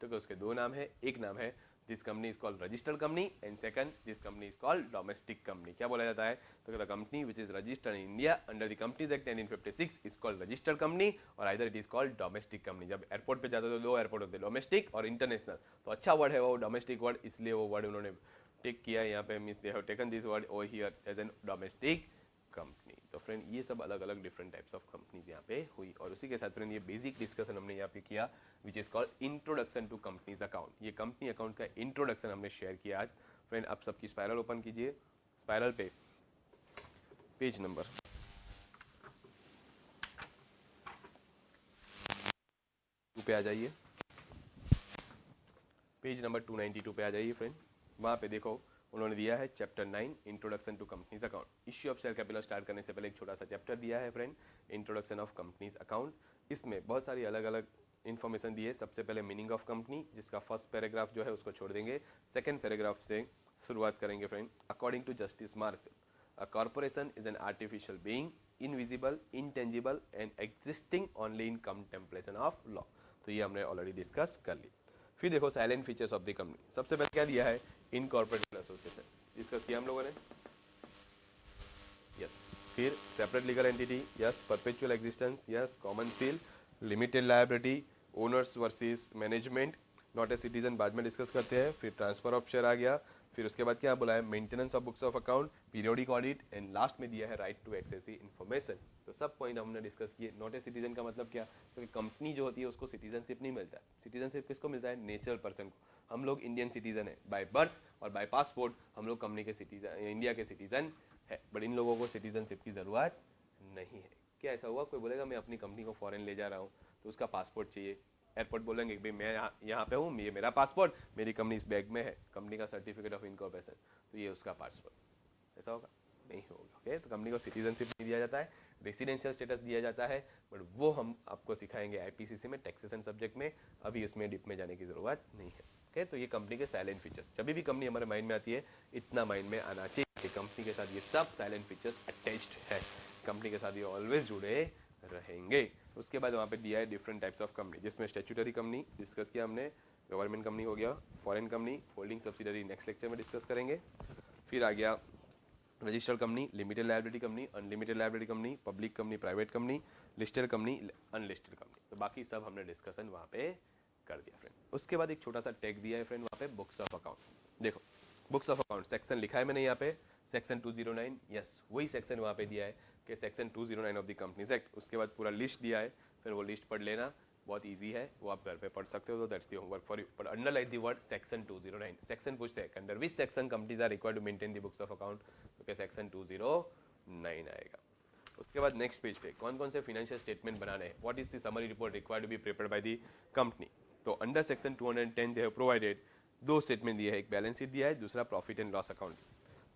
Speaker 1: तो उसके दो नाम है, एक नाम है this company is called registered company and second this company is called domestic company. क्या बोला जाता है, तो the company which is registered in India under the companies act 1956 is called registered company और either it is called domestic company. जब airport पे जाते हो तो दो एयरपोर्ट होते हैं, डोमेस्टिक और इंटरनेशनल। तो अच्छा वर्ड है वो डोमेस्टिक वर्ड, इसलिए वो वर्ड उन्होंने टेक किया यहाँ पे, means they have taken this word over here as an domestic company. तो फ्रेंड ये सब अलग अलग डिफरेंट टाइप्स ऑफ कंपनीज यहाँ पे हुई, और उसी के साथ फ्रेंड ये बेसिक डिस्कशन हमने यहाँ पे किया which is called introduction to companies account. ये कंपनी अकाउंट का इंट्रोडक्शन हमने शेयर किया आज। फ्रेंड आप सबकी स्पाइरल ओपन कीजिए, स्पाइरल पे पेज नंबर 2 पे आ जाइए, पेज नंबर 292 पे आ जाइए फ्रेंड। वहाँ पे देखो उन्होंने दिया है chapter 9 introduction to companies account. Issue of share capital start करने से पहले एक छोटा सा चैप्टर दिया है friend, introduction of companies account. इसमें बहुत सारी अलग अलग इन्फॉर्मेशन दी है। सबसे पहले मीनिंग ऑफ कंपनी, जिसका फर्स्ट पैराग्राफ जो है उसको छोड़ देंगे, सेकंड पैराग्राफ से शुरुआत करेंगे friend. According to justice Marshall, a corporation is an artificial being, invisible, intangible and existing only in contemplation of law. तो ये हमने ऑलरेडी डिस्कस कर ली। फिर देखो silent features of the company. सबसे पहले क्या दिया है, इनकॉर्पोरेटेड एसोसिएशन, डिस्कस किया हम लोगों ने, यस। फिर separate legal entity, yes. Perpetual existence, yes. Common seal, limited liability, owners versus management, not a citizen बाद में डिस्कस करते हैं। फिर ट्रांसफर ऑफ शेयर आ गया। फिर उसके बाद क्या बोला है, maintenance of books of account, periodic audit and last में दिया है right to access the information. तो सब पॉइंट हमने डिस्कस किए। नॉट ए सिटीजन का मतलब क्या, क्योंकि कंपनी जो होती है उसको सिटीजनशिप नहीं मिलता है। सिटीजनशिप किसको मिलता है, नेचुरल पर्सन को। हम लोग इंडियन सिटीजन है बाय बर्थ और बाय पासपोर्ट, हम लोग कंपनी के सिटीजन, इंडिया के सिटीजन है। बट इन लोगों को सिटीजनशिप की जरूरत नहीं है। क्या ऐसा हुआ कोई बोलेगा मैं अपनी कंपनी को फॉरेन ले जा रहा हूँ तो उसका पासपोर्ट चाहिए, एयरपोर्ट बोलेंगे भाई मैं यहाँ पे हूँ, ये मेरा पासपोर्ट, मेरी कंपनी इस बैग में है, कंपनी का सर्टिफिकेट ऑफ इनकॉर्पोरेशन, तो ये उसका पासपोर्ट। ऐसा होगा, नहीं होगा। ओके, तो कंपनी को सिटीजनशिप नहीं दिया जाता है, रेसिडेंशियल स्टेटस दिया जाता है, बट वो हम आपको सिखाएंगे आईपीसीसी में, टैक्सेशन सब्जेक्ट में। अभी इसमें डिप में जाने की जरूरत नहीं है। ओके, तो ये कंपनी के साइलेंट फीचर्स। जब भी कंपनी हमारे माइंड में आती है इतना माइंड में आना चाहिए कि कंपनी के साथ ये सब साइलेंट फीचर्स अटैच्ड है, कंपनी के साथ ये ऑलवेज जुड़े रहेंगे। उसके बाद वहाँ पे दिया है डिफरेंट टाइप्स ऑफ कंपनी, जिसमें स्टैट्यूटरी कंपनी डिस्कस किया हमने, गवर्नमेंट कंपनी हो गया, foreign company, holding subsidiary next lecture में डिस्कस करेंगे। फिर आ गया registered company, limited liability company, unlimited liability company, public company, private company, listed company, unlisted company. तो बाकी सब हमने डिस्कशन वहाँ पे कर दिया फ्रेंड। उसके बाद एक छोटा सा टैग दिया है फ्रेंड वहाँ पे, बुक्स ऑफ अकाउंट। देखो बुक्स ऑफ अकाउंट सेक्शन लिखा है मैंने यहाँ पे, सेक्शन 209, यस वही सेक्शन वहाँ पे दिया है कि section 209 of the companies act. उसके बाद पूरा लिस्ट दिया है, फिर वो लिस्ट पढ़ लेना, बहुत इजी है, वो आप घर पे पढ़ सकते हो। तो that's the homework for you. But underline the word section 209। Section पूछते हैं under which section companies are required to maintain the books of account, तो क्या सेक्शन 209 आएगा। उसके बाद नेक्स्ट पेज पे कौन कौन से फाइनेंशियल स्टेटमेंट बनाने हैं, what is the summary report required to be prepared by the company. तो under section 210 they have provided दो स्टेटमेंट दिया है, एक बैलेंस शीट दिया है, दूसरा profit and loss account.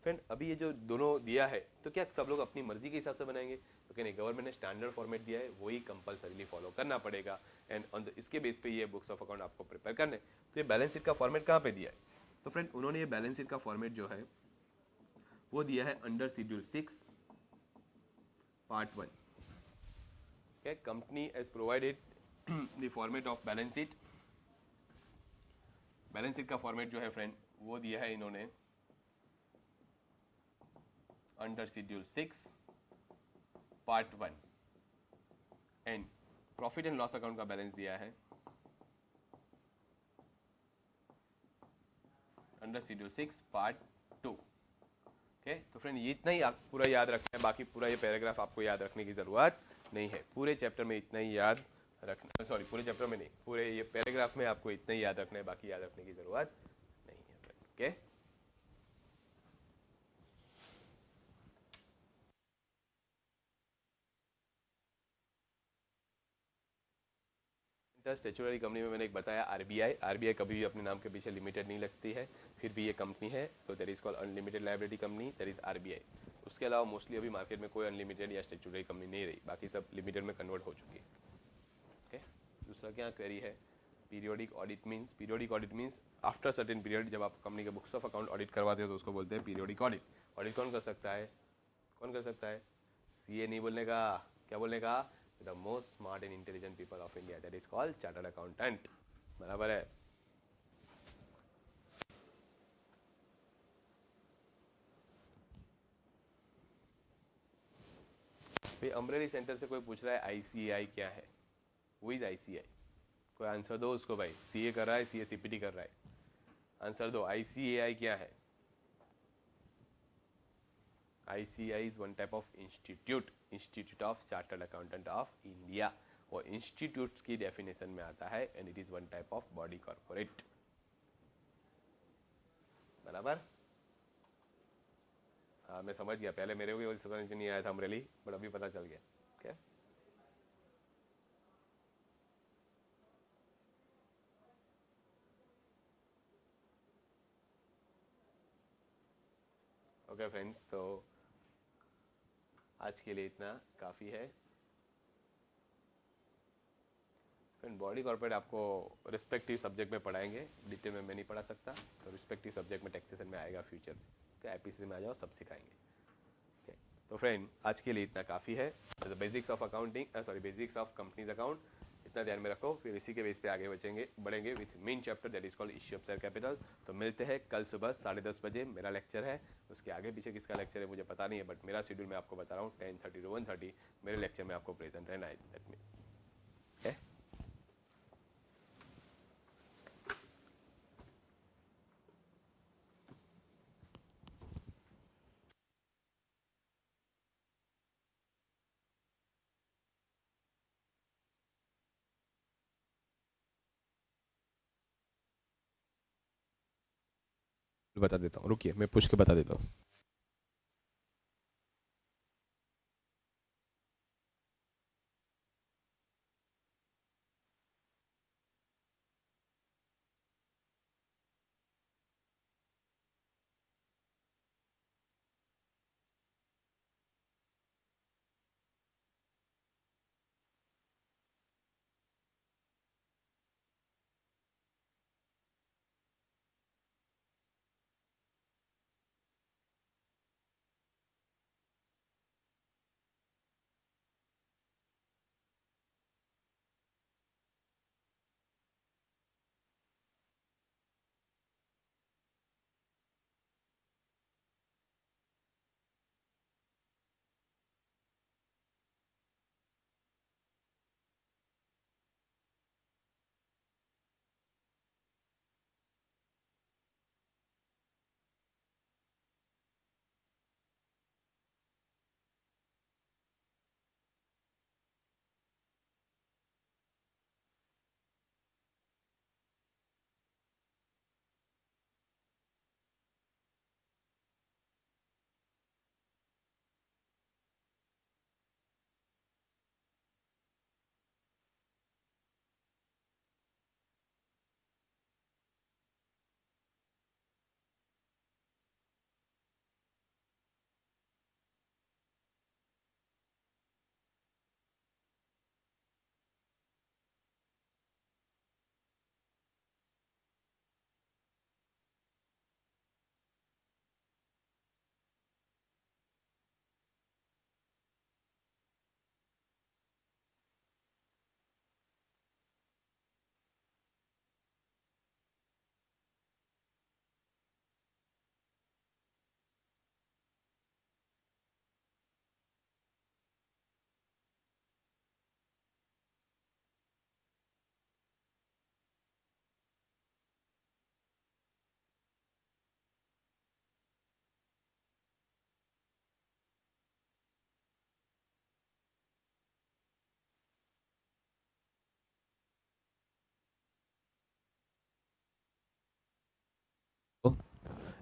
Speaker 1: Friend अभी ये जो दोनों दिया है तो क्या सब लोग अपनी मर्जी के हिसाब से बनाएंगे, तो क्या नहीं, गवर्नमेंट ने स्टैंडर्ड फॉर्मेट दिया है, वही कंपलसरीली फॉलो करना पड़ेगा। एंड ऑन इसके बेस पे ये बुक्स ऑफ अकाउंट आपको प्रिपेयर करने। तो ये बैलेंस शीट का फॉर्मेट कहाँ पे दिया है, तो फ्रेंड उन्होंने ये बैलेंस शीट का फॉर्मेट जो है वो दिया है under schedule 6 part 1। okay, company has provided the format of balance sheet। Balance sheet का फॉर्मेट जो है फ्रेंड वो दिया है इन्होंने under schedule 6 part 1 and profit and loss account का बैलेंस दिया है अंडर शेड्यूल 6 पार्ट 2। ओके, तो फ्रेंड ये इतना ही आप पूरा याद रखना है, बाकी पूरा ये पैराग्राफ आपको याद रखने की जरूरत नहीं है। पूरे चैप्टर में इतना ही याद रखना, सॉरी पूरे चैप्टर में नहीं, पूरे ये पैराग्राफ में आपको इतना ही याद रखना है, बाकी याद रखने की जरूरत नहीं है फ्रेंड। ओके, स्टेचुटरी कंपनी में मैंने एक बताया आरबीआई कभी भी अपने नाम के पीछे लिमिटेड नहीं लगती है, फिर भी ये कंपनी है, तो that is called unlimited liability company, that is RBI. उसके अलावा मोस्टली अभी मार्केट में कोई अनलिमिटेड या स्टेचुटरी कंपनी नहीं रही, बाकी सब लिमिटेड में कन्वर्ट हो चुकी है। ओके, दूसरा क्या क्वेरी है, periodic audit means after certain period जब आप कंपनी के बुक्स ऑफ अकाउंट ऑडिट करवाते हो तो उसको बोलते हैं पीरियोडिक ऑडिट। ऑडिट कौन कर सकता है, सीए नहीं बोलने का, क्या बोलने का, the most smart and intelligent people of India, that is called chartered accountant. बराबर है। भाई अम्ब्रेली सेंटर से कोई पूछ रहा है आईसीएआई क्या है, वो इज आईसीआई, कोई आंसर दो उसको भाई। सीए कर रहा है, सीए सीपीटी कर रहा है, आंसर दो, आईसीएआई क्या है। ICAI is one type of institute of chartered accountant of India. वो इंस्टीट्यूट की डेफिनेशन में आता है and it is one type of body corporate. बराबर। हाँ मैं समझ गया, पहले मेरे को भी समझ नहीं आया था अमरेली, बट अभी पता चल गया। क्या ओके फ्रेंड्स, तो आज के लिए इतना काफ़ी है। फ्रेंड बॉडी कॉर्पोरेट आपको रिस्पेक्टिव सब्जेक्ट में पढ़ाएंगे, डिटेल में मैं नहीं पढ़ा सकता, तो रिस्पेक्टिव सब्जेक्ट में टैक्सेशन में आएगा फ्यूचर में। क्या आईपीसी में आ जाओ, सब सिखाएंगे। okay. तो फ्रेंड आज के लिए इतना काफ़ी है। Basics of accounting basics of companies account इतना ध्यान में रखो, फिर इसी के बेस पे आगे बढ़ेंगे with main chapter that is called issue of share capital. तो मिलते हैं कल सुबह 10:30 बजे, मेरा लेक्चर है। उसके आगे पीछे किसका लेक्चर है मुझे पता नहीं है, बट मेरा शेड्यूल मैं आपको बता रहा हूँ, 10:30 to 1:30 मेरे लेक्चर में आपको प्रेजेंट रहना है। दैट मीन्स बता देता हूँ, रुकिए मैं पूछ के बता देता हूँ।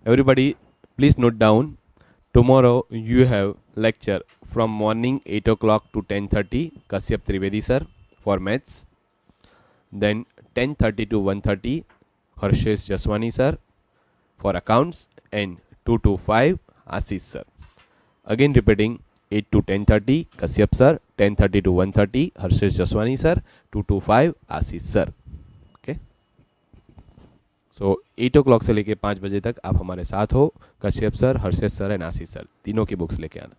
Speaker 1: Everybody, please note down. Tomorrow you have lecture from morning 8 o'clock to 10:30. Kashyap Trivedi sir for maths. Then 10:30 to 1:30, Harshesh Jaswani sir for accounts, and 2 to 5, Ashish sir. Again repeating, 8 to 10:30, Kashyap sir, 10:30 to 1:30, Harshesh Jaswani sir, 2 to 5, Ashish sir. Okay. So 8 o'clock से लेके 5 बजे तक आप हमारे साथ हो. Kashyap sir, Harshesh sir and Ashish sir तीनों की बुक्स लेके आना.